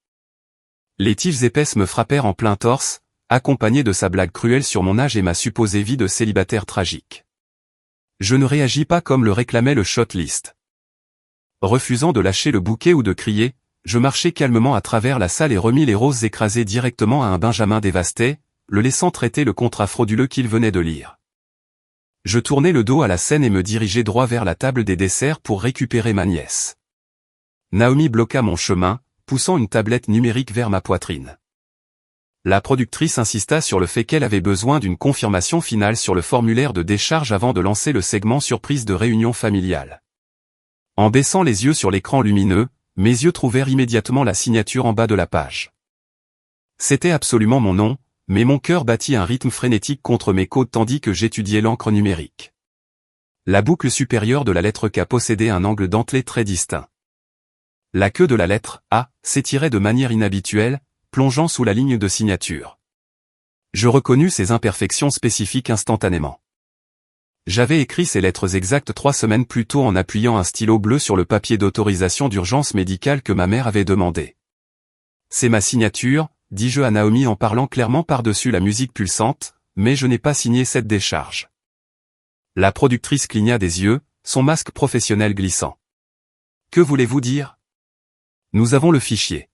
Les tiges épaisses me frappèrent en plein torse, accompagnées de sa blague cruelle sur mon âge et ma supposée vie de célibataire tragique. Je ne réagis pas comme le réclamait le shot-list. Refusant de lâcher le bouquet ou de crier, je marchai calmement à travers la salle et remis les roses écrasées directement à un Benjamin dévasté, le laissant traiter le contrat frauduleux qu'il venait de lire. Je tournai le dos à la scène et me dirigeai droit vers la table des desserts pour récupérer ma nièce. Naomi bloqua mon chemin, poussant une tablette numérique vers ma poitrine. La productrice insista sur le fait qu'elle avait besoin d'une confirmation finale sur le formulaire de décharge avant de lancer le segment surprise de réunion familiale. En baissant les yeux sur l'écran lumineux, mes yeux trouvèrent immédiatement la signature en bas de la page. C'était absolument mon nom, mais mon cœur battit un rythme frénétique contre mes côtes tandis que j'étudiais l'encre numérique. La boucle supérieure de la lettre K possédait un angle dentelé très distinct. La queue de la lettre A s'étirait de manière inhabituelle, plongeant sous la ligne de signature. Je reconnus ces imperfections spécifiques instantanément. J'avais écrit ces lettres exactes 3 semaines plus tôt en appuyant un stylo bleu sur le papier d'autorisation d'urgence médicale que ma mère avait demandé. C'est ma signature, dis-je à Naomi en parlant clairement par-dessus la musique pulsante, mais je n'ai pas signé cette décharge. La productrice cligna des yeux, son masque professionnel glissant. Que voulez-vous dire? Nous avons le fichier.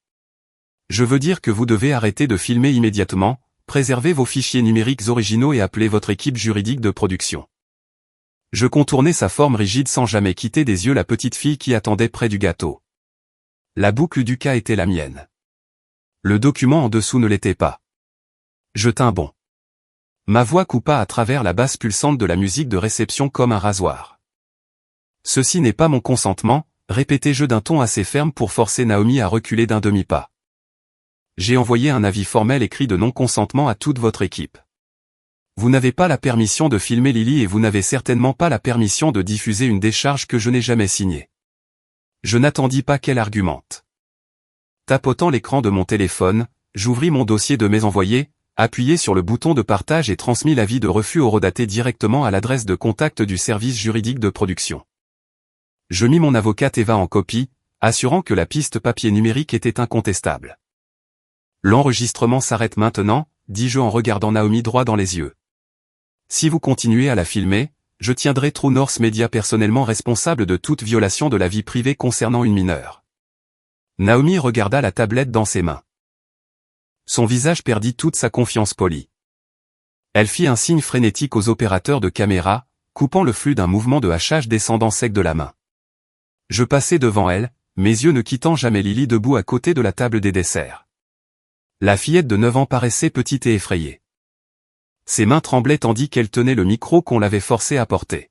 Je veux dire que vous devez arrêter de filmer immédiatement, préserver vos fichiers numériques originaux et appeler votre équipe juridique de production. Je contournai sa forme rigide sans jamais quitter des yeux la petite fille qui attendait près du gâteau. La boucle du cas était la mienne. Le document en dessous ne l'était pas. Je tins bon. Ma voix coupa à travers la basse pulsante de la musique de réception comme un rasoir. Ceci n'est pas mon consentement, répétai-je d'un ton assez ferme pour forcer Naomi à reculer d'un demi-pas. J'ai envoyé un avis formel écrit de non-consentement à toute votre équipe. Vous n'avez pas la permission de filmer Lily et vous n'avez certainement pas la permission de diffuser une décharge que je n'ai jamais signée. Je n'attendis pas qu'elle argumente. Tapotant l'écran de mon téléphone, j'ouvris mon dossier de mes envoyés, appuyai sur le bouton de partage et transmis l'avis de refus horodaté directement à l'adresse de contact du service juridique de production. Je mis mon avocate Eva en copie, assurant que la piste papier numérique était incontestable. L'enregistrement s'arrête maintenant, dis-je en regardant Naomi droit dans les yeux. Si vous continuez à la filmer, je tiendrai True North Media personnellement responsable de toute violation de la vie privée concernant une mineure. Naomi regarda la tablette dans ses mains. Son visage perdit toute sa confiance polie. Elle fit un signe frénétique aux opérateurs de caméra, coupant le flux d'un mouvement de hachage descendant sec de la main. Je passai devant elle, mes yeux ne quittant jamais Lily debout à côté de la table des desserts. La fillette de 9 ans paraissait petite et effrayée. Ses mains tremblaient tandis qu'elle tenait le micro qu'on l'avait forcée à porter.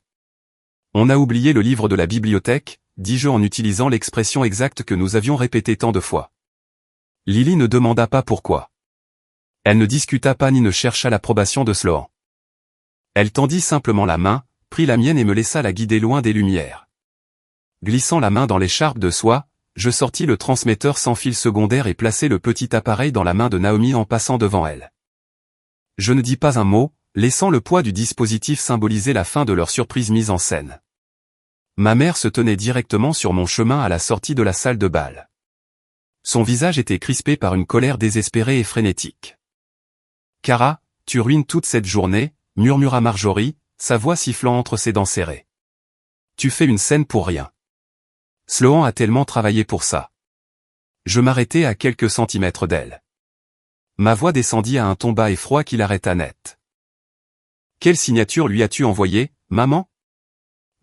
On a oublié le livre de la bibliothèque, dis-je en utilisant l'expression exacte que nous avions répétée tant de fois. Lily ne demanda pas pourquoi. Elle ne discuta pas ni ne chercha l'approbation de Sloan. Elle tendit simplement la main, prit la mienne et me laissa la guider loin des lumières. Glissant la main dans l'écharpe de soie, je sortis le transmetteur sans fil secondaire et plaçai le petit appareil dans la main de Naomi en passant devant elle. Je ne dis pas un mot, laissant le poids du dispositif symboliser la fin de leur surprise mise en scène. Ma mère se tenait directement sur mon chemin à la sortie de la salle de bal. Son visage était crispé par une colère désespérée et frénétique. « Cara, tu ruines toute cette journée », murmura Marjorie, sa voix sifflant entre ses dents serrées. « Tu fais une scène pour rien. Sloan a tellement travaillé pour ça. » Je m'arrêtai à quelques centimètres d'elle. Ma voix descendit à un ton bas et froid qui l'arrêta net. « Quelle signature lui as-tu envoyée, maman ?»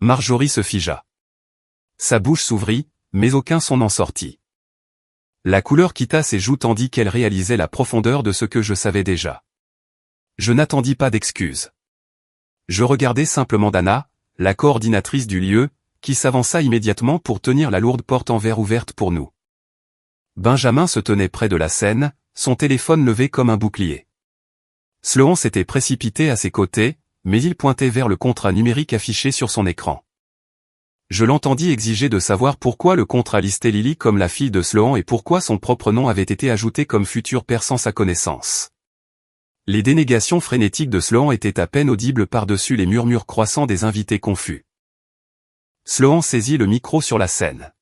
Marjorie se figea. Sa bouche s'ouvrit, mais aucun son n'en sortit. La couleur quitta ses joues tandis qu'elle réalisait la profondeur de ce que je savais déjà. Je n'attendis pas d'excuses. Je regardai simplement Dana, la coordinatrice du lieu, qui s'avança immédiatement pour tenir la lourde porte en verre ouverte pour nous. Benjamin se tenait près de la scène, son téléphone levé comme un bouclier. Sloan s'était précipité à ses côtés, mais il pointait vers le contrat numérique affiché sur son écran. Je l'entendis exiger de savoir pourquoi le contrat listait Lily comme la fille de Sloan et pourquoi son propre nom avait été ajouté comme futur père sans sa connaissance. Les dénégations frénétiques de Sloan étaient à peine audibles par-dessus les murmures croissants des invités confus. Sloan saisit le micro sur la scène.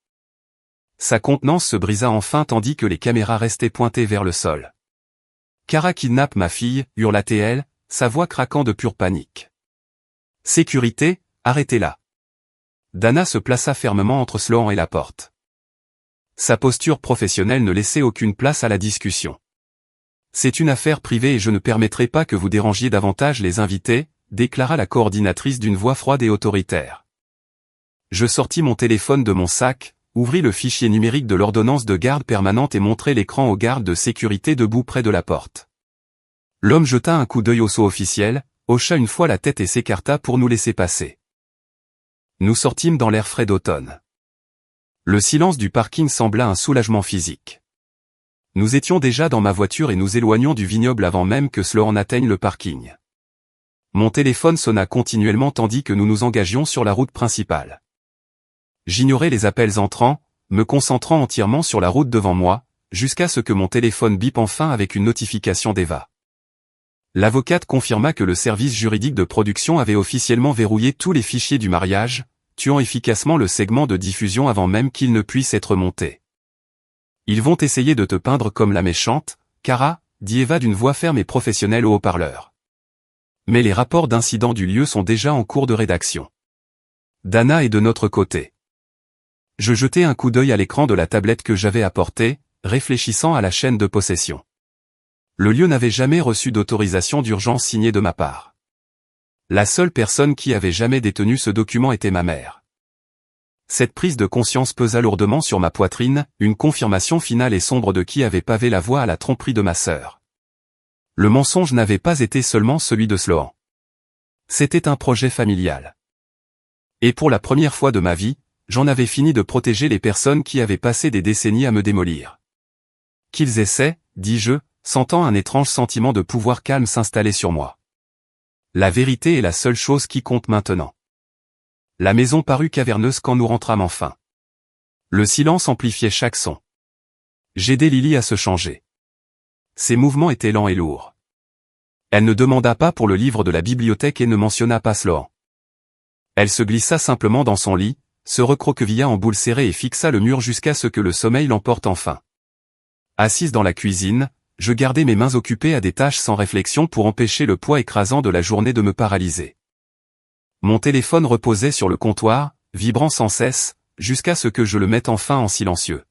Sa contenance se brisa enfin tandis que les caméras restaient pointées vers le sol. « Kara kidnappe ma fille » hurla-t-elle, sa voix craquant de pure panique. « Sécurité, arrêtez-la » Dana se plaça fermement entre Sloan et la porte. Sa posture professionnelle ne laissait aucune place à la discussion. « C'est une affaire privée et je ne permettrai pas que vous dérangiez davantage les invités », déclara la coordinatrice d'une voix froide et autoritaire. Je sortis mon téléphone de mon sac, ouvris le fichier numérique de l'ordonnance de garde permanente et montrai l'écran au garde de sécurité debout près de la porte. L'homme jeta un coup d'œil au sceau officiel, hocha une fois la tête et s'écarta pour nous laisser passer. Nous sortîmes dans l'air frais d'automne. Le silence du parking sembla un soulagement physique. Nous étions déjà dans ma voiture et nous éloignions du vignoble avant même que Sloan n'atteigne le parking. Mon téléphone sonna continuellement tandis que nous nous engagions sur la route principale. J'ignorais les appels entrants, me concentrant entièrement sur la route devant moi, jusqu'à ce que mon téléphone bip enfin avec une notification d'Eva. L'avocate confirma que le service juridique de production avait officiellement verrouillé tous les fichiers du mariage, tuant efficacement le segment de diffusion avant même qu'il ne puisse être monté. « Ils vont essayer de te peindre comme la méchante, Kara » dit Eva d'une voix ferme et professionnelle au haut-parleur. Mais les rapports d'incidents du lieu sont déjà en cours de rédaction. Dana est de notre côté. Je jetai un coup d'œil à l'écran de la tablette que j'avais apportée, réfléchissant à la chaîne de possession. Le lieu n'avait jamais reçu d'autorisation d'urgence signée de ma part. La seule personne qui avait jamais détenu ce document était ma mère. Cette prise de conscience pesa lourdement sur ma poitrine, une confirmation finale et sombre de qui avait pavé la voie à la tromperie de ma sœur. Le mensonge n'avait pas été seulement celui de Sloan. C'était un projet familial. Et pour la première fois de ma vie, j'en avais fini de protéger les personnes qui avaient passé des décennies à me démolir. Qu'ils essaient, dis-je, sentant un étrange sentiment de pouvoir calme s'installer sur moi. La vérité est la seule chose qui compte maintenant. La maison parut caverneuse quand nous rentrâmes enfin. Le silence amplifiait chaque son. J'aidai Lily à se changer. Ses mouvements étaient lents et lourds. Elle ne demanda pas pour le livre de la bibliothèque et ne mentionna pas Sloan. Elle se glissa simplement dans son lit, se recroquevilla en boule serrée et fixa le mur jusqu'à ce que le sommeil l'emporte enfin. Assise dans la cuisine, je gardais mes mains occupées à des tâches sans réflexion pour empêcher le poids écrasant de la journée de me paralyser. Mon téléphone reposait sur le comptoir, vibrant sans cesse, jusqu'à ce que je le mette enfin en silencieux.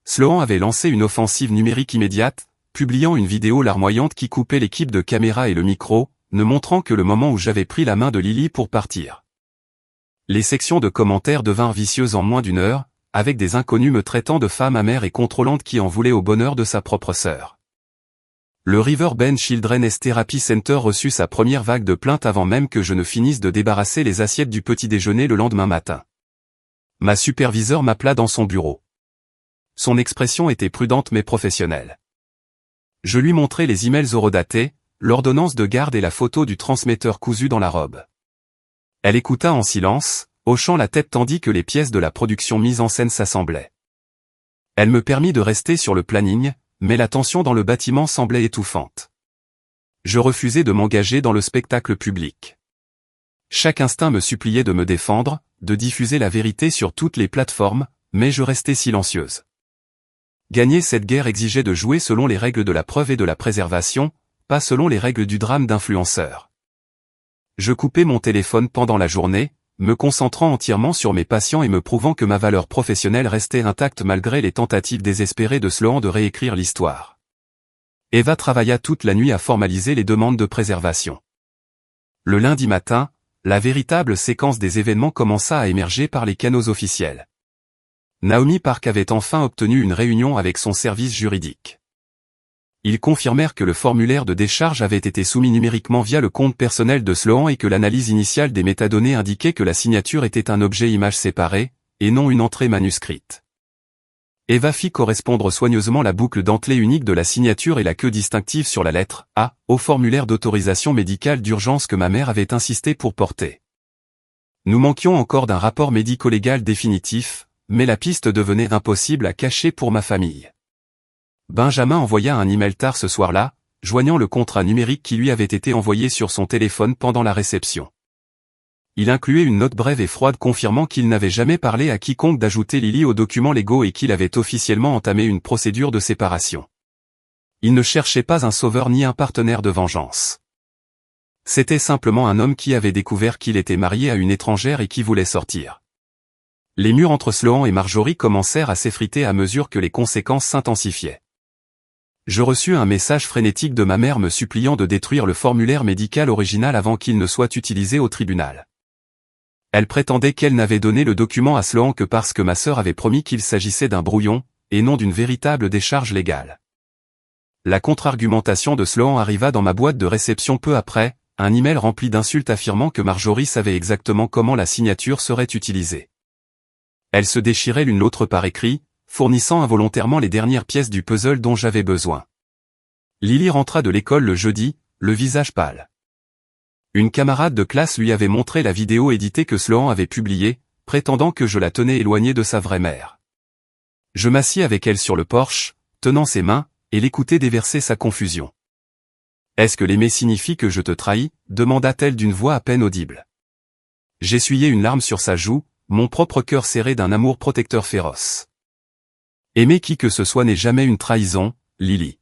Sloan avait lancé une offensive numérique immédiate, publiant une vidéo larmoyante qui coupait l'équipe de caméra et le micro, ne montrant que le moment où j'avais pris la main de Lily pour partir. Les sections de commentaires devinrent vicieuses en moins d'une heure, avec des inconnus me traitant de femme amère et contrôlante qui en voulait au bonheur de sa propre sœur. Le Riverbend Children's Therapy Center reçut sa première vague de plaintes avant même que je ne finisse de débarrasser les assiettes du petit déjeuner le lendemain matin. Ma superviseure m'appela dans son bureau. Son expression était prudente mais professionnelle. Je lui montrai les emails horodatés, l'ordonnance de garde et la photo du transmetteur cousu dans la robe. Elle écouta en silence, hochant la tête tandis que les pièces de la production mise en scène s'assemblaient. Elle me permit de rester sur le planning, mais la tension dans le bâtiment semblait étouffante. Je refusais de m'engager dans le spectacle public. Chaque instinct me suppliait de me défendre, de diffuser la vérité sur toutes les plateformes, mais je restais silencieuse. Gagner cette guerre exigeait de jouer selon les règles de la preuve et de la préservation, pas selon les règles du drame d'influenceur. Je coupais mon téléphone pendant la journée, me concentrant entièrement sur mes patients et me prouvant que ma valeur professionnelle restait intacte malgré les tentatives désespérées de Sloan de réécrire l'histoire. Eva travailla toute la nuit à formaliser les demandes de préservation. Le lundi matin, la véritable séquence des événements commença à émerger par les canaux officiels. Naomi Park avait enfin obtenu une réunion avec son service juridique. Ils confirmèrent que le formulaire de décharge avait été soumis numériquement via le compte personnel de Sloan et que l'analyse initiale des métadonnées indiquait que la signature était un objet image séparé, et non une entrée manuscrite. Eva fit correspondre soigneusement la boucle dentelée unique de la signature et la queue distinctive sur la lettre A au formulaire d'autorisation médicale d'urgence que ma mère avait insisté pour porter. Nous manquions encore d'un rapport médico-légal définitif, mais la piste devenait impossible à cacher pour ma famille. Benjamin envoya un email tard ce soir-là, joignant le contrat numérique qui lui avait été envoyé sur son téléphone pendant la réception. Il incluait une note brève et froide confirmant qu'il n'avait jamais parlé à quiconque d'ajouter Lily aux documents légaux et qu'il avait officiellement entamé une procédure de séparation. Il ne cherchait pas un sauveur ni un partenaire de vengeance. C'était simplement un homme qui avait découvert qu'il était marié à une étrangère et qui voulait sortir. Les murs entre Sloan et Marjorie commencèrent à s'effriter à mesure que les conséquences s'intensifiaient. Je reçus un message frénétique de ma mère me suppliant de détruire le formulaire médical original avant qu'il ne soit utilisé au tribunal. Elle prétendait qu'elle n'avait donné le document à Sloan que parce que ma sœur avait promis qu'il s'agissait d'un brouillon, et non d'une véritable décharge légale. La contre-argumentation de Sloan arriva dans ma boîte de réception peu après, un email rempli d'insultes affirmant que Marjorie savait exactement comment la signature serait utilisée. Elle se déchirait l'une l'autre par écrit, fournissant involontairement les dernières pièces du puzzle dont j'avais besoin. Lily rentra de l'école le jeudi, le visage pâle. Une camarade de classe lui avait montré la vidéo éditée que Sloan avait publiée, prétendant que je la tenais éloignée de sa vraie mère. Je m'assis avec elle sur le porche, tenant ses mains, et l'écoutais déverser sa confusion. « Est-ce que l'aimer signifie que je te trahis » demanda-t-elle d'une voix à peine audible. J'essuyai une larme sur sa joue, mon propre cœur serré d'un amour protecteur féroce. Aimer qui que ce soit n'est jamais une trahison, Lily.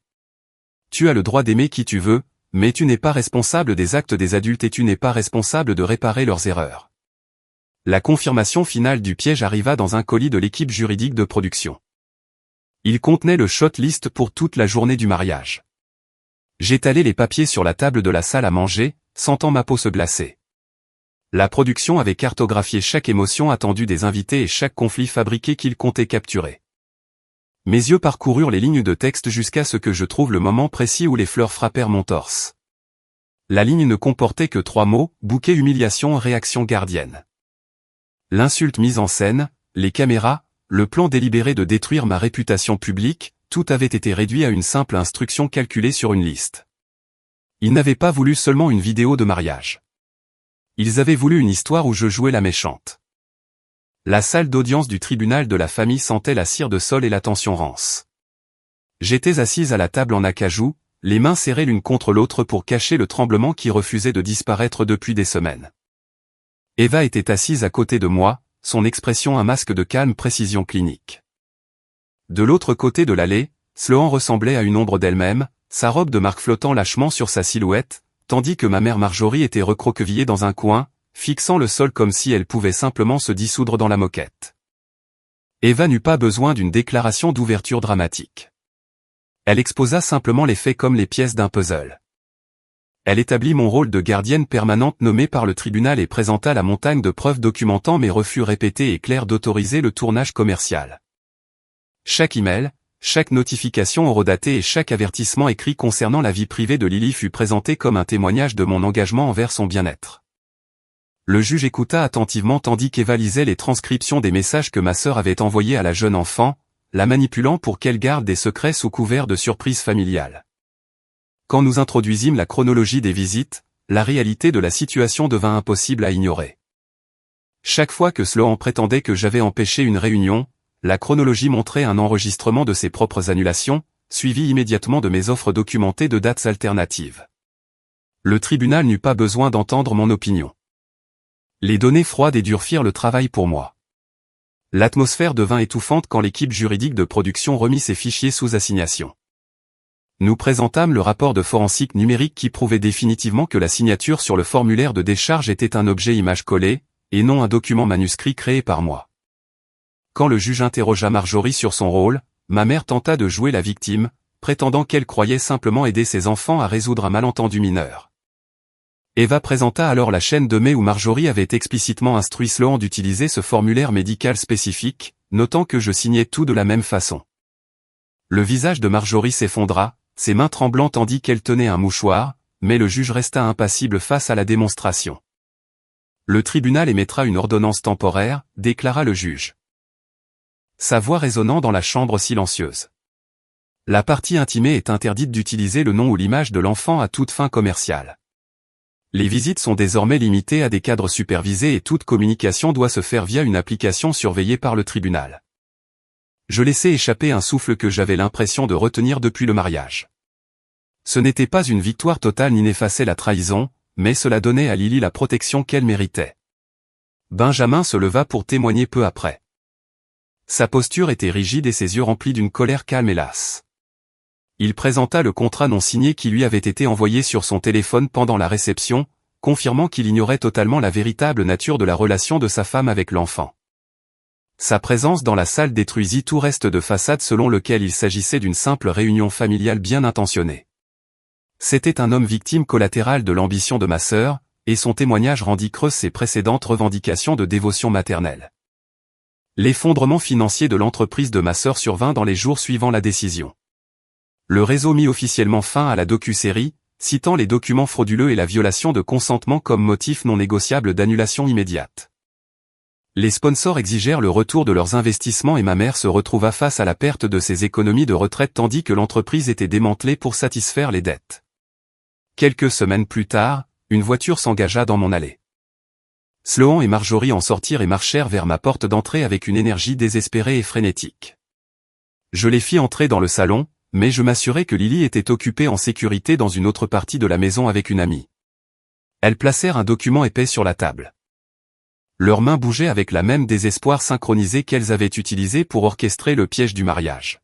Tu as le droit d'aimer qui tu veux, mais tu n'es pas responsable des actes des adultes et tu n'es pas responsable de réparer leurs erreurs. La confirmation finale du piège arriva dans un colis de l'équipe juridique de production. Il contenait le shot list pour toute la journée du mariage. J'étalai les papiers sur la table de la salle à manger, sentant ma peau se glacer. La production avait cartographié chaque émotion attendue des invités et chaque conflit fabriqué qu'ils comptaient capturer. Mes yeux parcoururent les lignes de texte jusqu'à ce que je trouve le moment précis où les fleurs frappèrent mon torse. La ligne ne comportait que 3 mots, bouquet humiliation réaction gardienne. L'insulte mise en scène, les caméras, le plan délibéré de détruire ma réputation publique, tout avait été réduit à une simple instruction calculée sur une liste. Ils n'avaient pas voulu seulement une vidéo de mariage. Ils avaient voulu une histoire où je jouais la méchante. La salle d'audience du tribunal de la famille sentait la cire de sol et la tension rance. J'étais assise à la table en acajou, les mains serrées l'une contre l'autre pour cacher le tremblement qui refusait de disparaître depuis des semaines. Eva était assise à côté de moi, son expression un masque de calme précision clinique. De l'autre côté de l'allée, Sloan ressemblait à une ombre d'elle-même, sa robe de marque flottant lâchement sur sa silhouette, tandis que ma mère Marjorie était recroquevillée dans un coin, fixant le sol comme si elle pouvait simplement se dissoudre dans la moquette. Eva n'eut pas besoin d'une déclaration d'ouverture dramatique. Elle exposa simplement les faits comme les pièces d'un puzzle. Elle établit mon rôle de gardienne permanente nommée par le tribunal et présenta la montagne de preuves documentant mes refus répétés et clairs d'autoriser le tournage commercial. Chaque email, chaque notification horodatée et chaque avertissement écrit concernant la vie privée de Lily fut présenté comme un témoignage de mon engagement envers son bien-être. Le juge écouta attentivement tandis qu'Eva lisait les transcriptions des messages que ma sœur avait envoyés à la jeune enfant, la manipulant pour qu'elle garde des secrets sous couvert de surprise familiale. Quand nous introduisîmes la chronologie des visites, la réalité de la situation devint impossible à ignorer. Chaque fois que Sloan prétendait que j'avais empêché une réunion, la chronologie montrait un enregistrement de ses propres annulations, suivi immédiatement de mes offres documentées de dates alternatives. Le tribunal n'eut pas besoin d'entendre mon opinion. Les données froides et dures firent le travail pour moi. L'atmosphère devint étouffante quand l'équipe juridique de production remit ses fichiers sous assignation. Nous présentâmes le rapport de forensique numérique qui prouvait définitivement que la signature sur le formulaire de décharge était un objet image collé, et non un document manuscrit créé par moi. Quand le juge interrogea Marjorie sur son rôle, ma mère tenta de jouer la victime, prétendant qu'elle croyait simplement aider ses enfants à résoudre un malentendu mineur. Eva présenta alors la chaîne de mai où Marjorie avait explicitement instruit Sloan d'utiliser ce formulaire médical spécifique, notant que je signais tout de la même façon. Le visage de Marjorie s'effondra, ses mains tremblant tandis qu'elle tenait un mouchoir, mais le juge resta impassible face à la démonstration. Le tribunal émettra une ordonnance temporaire, déclara le juge. Sa voix résonnant dans la chambre silencieuse. La partie intimée est interdite d'utiliser le nom ou l'image de l'enfant à toute fin commerciale. Les visites sont désormais limitées à des cadres supervisés et toute communication doit se faire via une application surveillée par le tribunal. Je laissais échapper un souffle que j'avais l'impression de retenir depuis le mariage. Ce n'était pas une victoire totale ni n'effaçait la trahison, mais cela donnait à Lily la protection qu'elle méritait. Benjamin se leva pour témoigner peu après. Sa posture était rigide et ses yeux remplis d'une colère calme et lasse. Il présenta le contrat non signé qui lui avait été envoyé sur son téléphone pendant la réception, confirmant qu'il ignorait totalement la véritable nature de la relation de sa femme avec l'enfant. Sa présence dans la salle détruisit tout reste de façade selon lequel il s'agissait d'une simple réunion familiale bien intentionnée. C'était un homme victime collatérale de l'ambition de ma sœur, et son témoignage rendit creuses ses précédentes revendications de dévotion maternelle. L'effondrement financier de l'entreprise de ma sœur survint dans les jours suivant la décision. Le réseau mit officiellement fin à la docu-série, citant les documents frauduleux et la violation de consentement comme motif non négociable d'annulation immédiate. Les sponsors exigèrent le retour de leurs investissements et ma mère se retrouva face à la perte de ses économies de retraite tandis que l'entreprise était démantelée pour satisfaire les dettes. Quelques semaines plus tard, une voiture s'engagea dans mon allée. Sloan et Marjorie en sortirent et marchèrent vers ma porte d'entrée avec une énergie désespérée et frénétique. Je les fis entrer dans le salon, mais je m'assurai que Lily était occupée en sécurité dans une autre partie de la maison avec une amie. Elles placèrent un document épais sur la table. Leurs mains bougeaient avec la même désespoir synchronisé qu'elles avaient utilisé pour orchestrer le piège du mariage.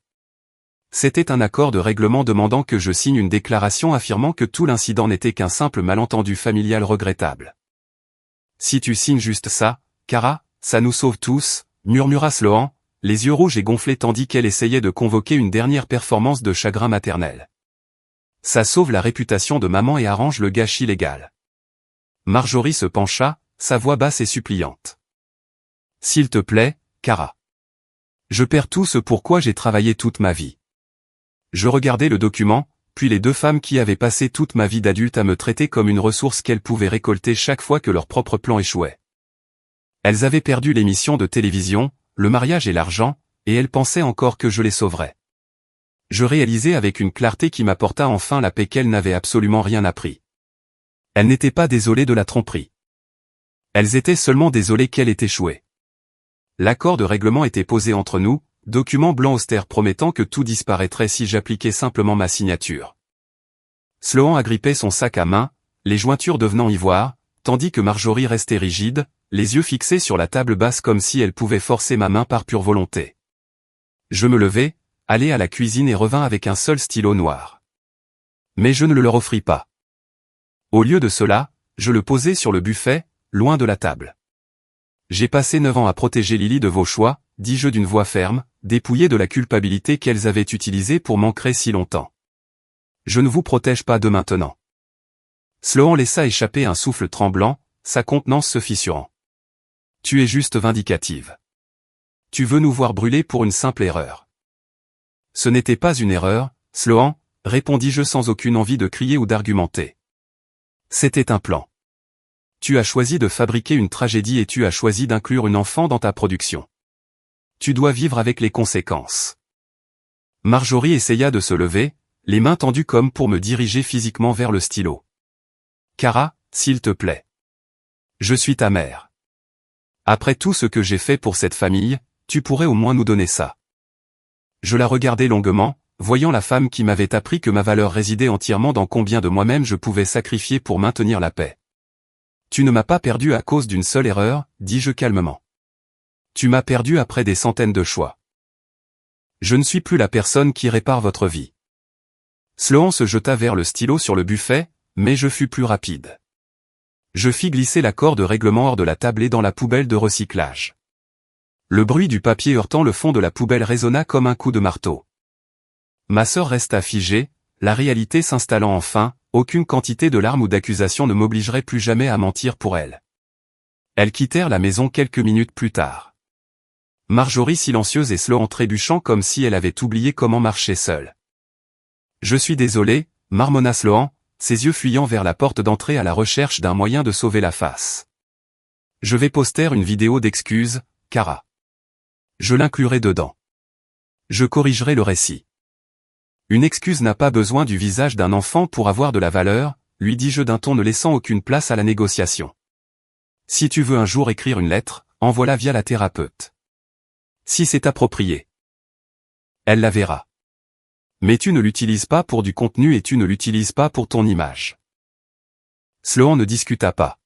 C'était un accord de règlement demandant que je signe une déclaration affirmant que tout l'incident n'était qu'un simple malentendu familial regrettable. « Si tu signes juste ça, Kara, ça nous sauve tous », murmura Sloan, les yeux rouges et gonflés tandis qu'elle essayait de convoquer une dernière performance de chagrin maternel. « Ça sauve la réputation de maman et arrange le gâchis légal. » Marjorie se pencha, sa voix basse et suppliante. « S'il te plaît, Kara. Je perds tout ce pourquoi j'ai travaillé toute ma vie. » Je regardai le document, puis les deux femmes qui avaient passé toute ma vie d'adulte à me traiter comme une ressource qu'elles pouvaient récolter chaque fois que leur propre plan échouait. Elles avaient perdu l'émission de télévision, le mariage et l'argent, et elles pensaient encore que je les sauverais. Je réalisai avec une clarté qui m'apporta enfin la paix qu'elles n'avaient absolument rien appris. Elles n'étaient pas désolées de la tromperie. Elles étaient seulement désolées qu'elle ait échoué. L'accord de règlement était posé entre nous, document blanc austère promettant que tout disparaîtrait si j'appliquais simplement ma signature. Sloan agrippait son sac à main, les jointures devenant ivoire, tandis que Marjorie restait rigide, les yeux fixés sur la table basse comme si elle pouvait forcer ma main par pure volonté. Je me levai, allai à la cuisine et revins avec un seul stylo noir. Mais je ne le leur offris pas. Au lieu de cela, je le posai sur le buffet, loin de la table. J'ai passé 9 ans à protéger Lily de vos choix, dis-je d'une voix ferme, dépouillée de la culpabilité qu'elles avaient utilisée pour m'ancrer si longtemps. Je ne vous protège pas de maintenant. Sloan laissa échapper un souffle tremblant, sa contenance se fissurant. Tu es juste vindicative. Tu veux nous voir brûler pour une simple erreur. Ce n'était pas une erreur, Sloan, répondis-je sans aucune envie de crier ou d'argumenter. C'était un plan. Tu as choisi de fabriquer une tragédie et tu as choisi d'inclure une enfant dans ta production. Tu dois vivre avec les conséquences. Marjorie essaya de se lever, les mains tendues comme pour me diriger physiquement vers le stylo. Kara, s'il te plaît. Je suis ta mère. Après tout ce que j'ai fait pour cette famille, tu pourrais au moins nous donner ça. Je la regardai longuement, voyant la femme qui m'avait appris que ma valeur résidait entièrement dans combien de moi-même je pouvais sacrifier pour maintenir la paix. Tu ne m'as pas perdu à cause d'une seule erreur, dis-je calmement. Tu m'as perdu après des centaines de choix. Je ne suis plus la personne qui répare votre vie. Sloan se jeta vers le stylo sur le buffet, mais je fus plus rapide. Je fis glisser l'accord de règlement hors de la table et dans la poubelle de recyclage. Le bruit du papier heurtant le fond de la poubelle résonna comme un coup de marteau. Ma sœur resta figée, la réalité s'installant enfin, aucune quantité de larmes ou d'accusations ne m'obligerait plus jamais à mentir pour elle. Elles quittèrent la maison quelques minutes plus tard. Marjorie silencieuse et Sloan trébuchant comme si elle avait oublié comment marcher seule. Je suis désolé, marmonna Sloan, ses yeux fuyant vers la porte d'entrée à la recherche d'un moyen de sauver la face. Je vais poster une vidéo d'excuses, Kara. Je l'inclurai dedans. Je corrigerai le récit. Une excuse n'a pas besoin du visage d'un enfant pour avoir de la valeur, lui dis-je d'un ton ne laissant aucune place à la négociation. Si tu veux un jour écrire une lettre, envoie-la via la thérapeute. Si c'est approprié, elle la verra. Mais tu ne l'utilises pas pour du contenu et tu ne l'utilises pas pour ton image. Sloan ne discuta pas.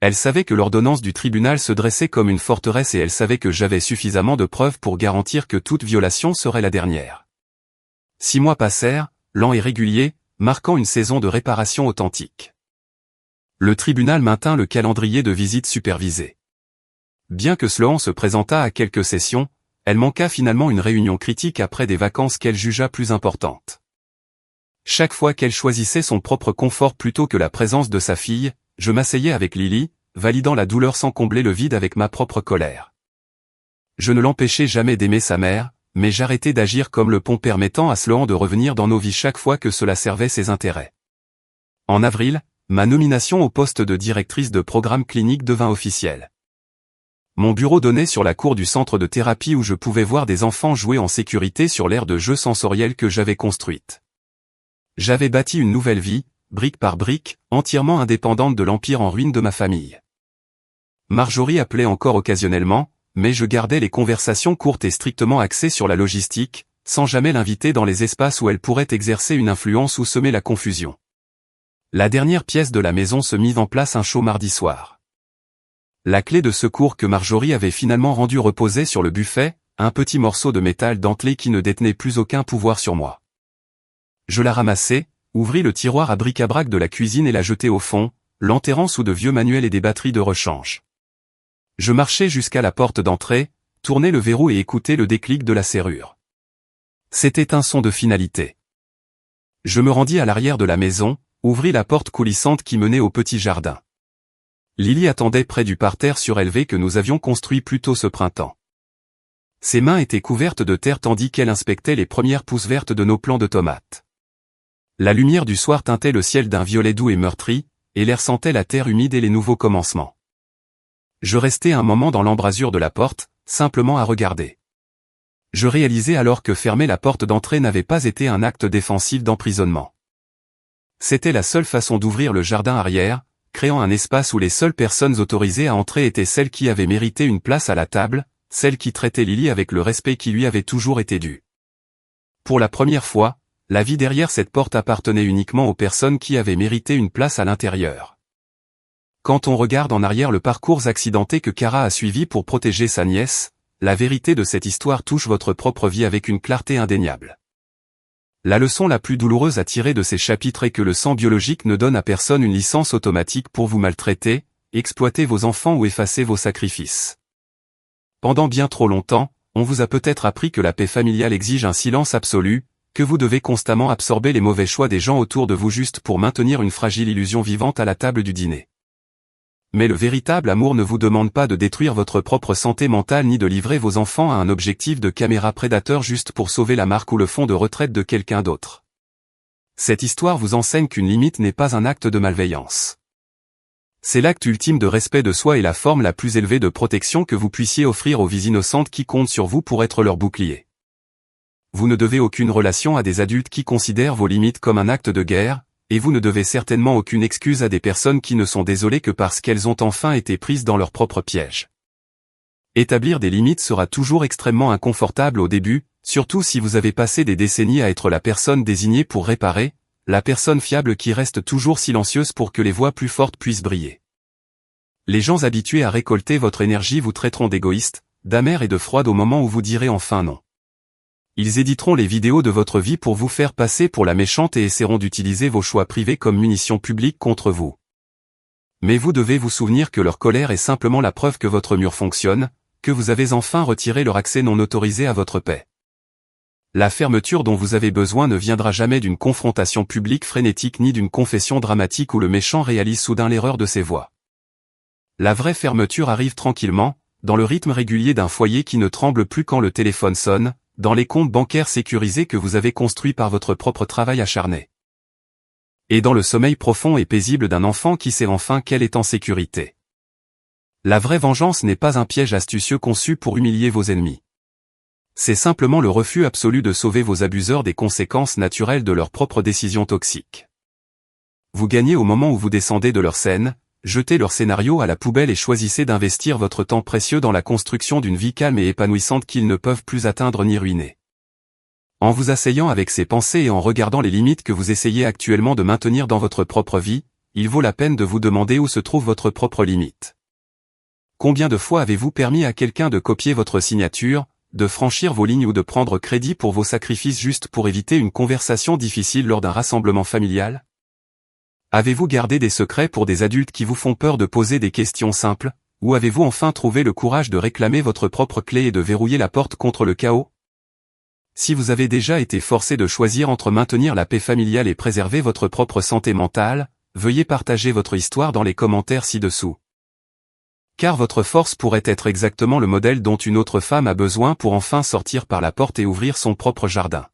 Elle savait que l'ordonnance du tribunal se dressait comme une forteresse et elle savait que j'avais suffisamment de preuves pour garantir que toute violation serait la dernière. 6 mois passèrent, lents et réguliers, marquant une saison de réparation authentique. Le tribunal maintint le calendrier de visites supervisées. Bien que Sloan se présentât à quelques sessions, elle manqua finalement une réunion critique après des vacances qu'elle jugea plus importantes. Chaque fois qu'elle choisissait son propre confort plutôt que la présence de sa fille, je m'asseyais avec Lily, validant la douleur sans combler le vide avec ma propre colère. Je ne l'empêchais jamais d'aimer sa mère, mais j'arrêtai d'agir comme le pont permettant à Sloan de revenir dans nos vies chaque fois que cela servait ses intérêts. En avril, ma nomination au poste de directrice de programme clinique devint officielle. Mon bureau donnait sur la cour du centre de thérapie où je pouvais voir des enfants jouer en sécurité sur l'aire de jeu sensorielle que j'avais construite. J'avais bâti une nouvelle vie, brique par brique, entièrement indépendante de l'empire en ruine de ma famille. Marjorie appelait encore occasionnellement, mais je gardais les conversations courtes et strictement axées sur la logistique, sans jamais l'inviter dans les espaces où elle pourrait exercer une influence ou semer la confusion. La dernière pièce de la maison se mit en place un chaud mardi soir. La clé de secours que Marjorie avait finalement rendue reposait sur le buffet, un petit morceau de métal dentelé qui ne détenait plus aucun pouvoir sur moi. Je la ramassai, ouvris le tiroir à bric-à-brac de la cuisine et la jetai au fond, l'enterrant sous de vieux manuels et des batteries de rechange. Je marchai jusqu'à la porte d'entrée, tournai le verrou et écoutai le déclic de la serrure. C'était un son de finalité. Je me rendis à l'arrière de la maison, ouvris la porte coulissante qui menait au petit jardin. Lily attendait près du parterre surélevé que nous avions construit plus tôt ce printemps. Ses mains étaient couvertes de terre tandis qu'elle inspectait les premières pousses vertes de nos plants de tomates. La lumière du soir teintait le ciel d'un violet doux et meurtri, et l'air sentait la terre humide et les nouveaux commencements. Je restai un moment dans l'embrasure de la porte, simplement à regarder. Je réalisai alors que fermer la porte d'entrée n'avait pas été un acte défensif d'emprisonnement. C'était la seule façon d'ouvrir le jardin arrière, créant un espace où les seules personnes autorisées à entrer étaient celles qui avaient mérité une place à la table, celles qui traitaient Lily avec le respect qui lui avait toujours été dû. Pour la première fois, la vie derrière cette porte appartenait uniquement aux personnes qui avaient mérité une place à l'intérieur. Quand on regarde en arrière le parcours accidenté que Kara a suivi pour protéger sa nièce, la vérité de cette histoire touche votre propre vie avec une clarté indéniable. La leçon la plus douloureuse à tirer de ces chapitres est que le sang biologique ne donne à personne une licence automatique pour vous maltraiter, exploiter vos enfants ou effacer vos sacrifices. Pendant bien trop longtemps, on vous a peut-être appris que la paix familiale exige un silence absolu, que vous devez constamment absorber les mauvais choix des gens autour de vous juste pour maintenir une fragile illusion vivante à la table du dîner. Mais le véritable amour ne vous demande pas de détruire votre propre santé mentale ni de livrer vos enfants à un objectif de caméra prédateur juste pour sauver la marque ou le fonds de retraite de quelqu'un d'autre. Cette histoire vous enseigne qu'une limite n'est pas un acte de malveillance. C'est l'acte ultime de respect de soi et la forme la plus élevée de protection que vous puissiez offrir aux vies innocentes qui comptent sur vous pour être leur bouclier. Vous ne devez aucune relation à des adultes qui considèrent vos limites comme un acte de guerre, et vous ne devez certainement aucune excuse à des personnes qui ne sont désolées que parce qu'elles ont enfin été prises dans leur propre piège. Établir des limites sera toujours extrêmement inconfortable au début, surtout si vous avez passé des décennies à être la personne désignée pour réparer, la personne fiable qui reste toujours silencieuse pour que les voix plus fortes puissent briller. Les gens habitués à récolter votre énergie vous traiteront d'égoïste, d'amer et de froide au moment où vous direz enfin non. Ils éditeront les vidéos de votre vie pour vous faire passer pour la méchante et essaieront d'utiliser vos choix privés comme munitions publiques contre vous. Mais vous devez vous souvenir que leur colère est simplement la preuve que votre mur fonctionne, que vous avez enfin retiré leur accès non autorisé à votre paix. La fermeture dont vous avez besoin ne viendra jamais d'une confrontation publique frénétique ni d'une confession dramatique où le méchant réalise soudain l'erreur de ses voies. La vraie fermeture arrive tranquillement, dans le rythme régulier d'un foyer qui ne tremble plus quand le téléphone sonne, dans les comptes bancaires sécurisés que vous avez construits par votre propre travail acharné. Et dans le sommeil profond et paisible d'un enfant qui sait enfin qu'elle est en sécurité. La vraie vengeance n'est pas un piège astucieux conçu pour humilier vos ennemis. C'est simplement le refus absolu de sauver vos abuseurs des conséquences naturelles de leurs propres décisions toxiques. Vous gagnez au moment où vous descendez de leur scène, jetez leur scénario à la poubelle et choisissez d'investir votre temps précieux dans la construction d'une vie calme et épanouissante qu'ils ne peuvent plus atteindre ni ruiner. En vous asseyant avec ces pensées et en regardant les limites que vous essayez actuellement de maintenir dans votre propre vie, il vaut la peine de vous demander où se trouve votre propre limite. Combien de fois avez-vous permis à quelqu'un de copier votre signature, de franchir vos lignes ou de prendre crédit pour vos sacrifices juste pour éviter une conversation difficile lors d'un rassemblement familial? Avez-vous gardé des secrets pour des adultes qui vous font peur de poser des questions simples, ou avez-vous enfin trouvé le courage de réclamer votre propre clé et de verrouiller la porte contre le chaos? Si vous avez déjà été forcé de choisir entre maintenir la paix familiale et préserver votre propre santé mentale, veuillez partager votre histoire dans les commentaires ci-dessous. Car votre force pourrait être exactement le modèle dont une autre femme a besoin pour enfin sortir par la porte et ouvrir son propre jardin.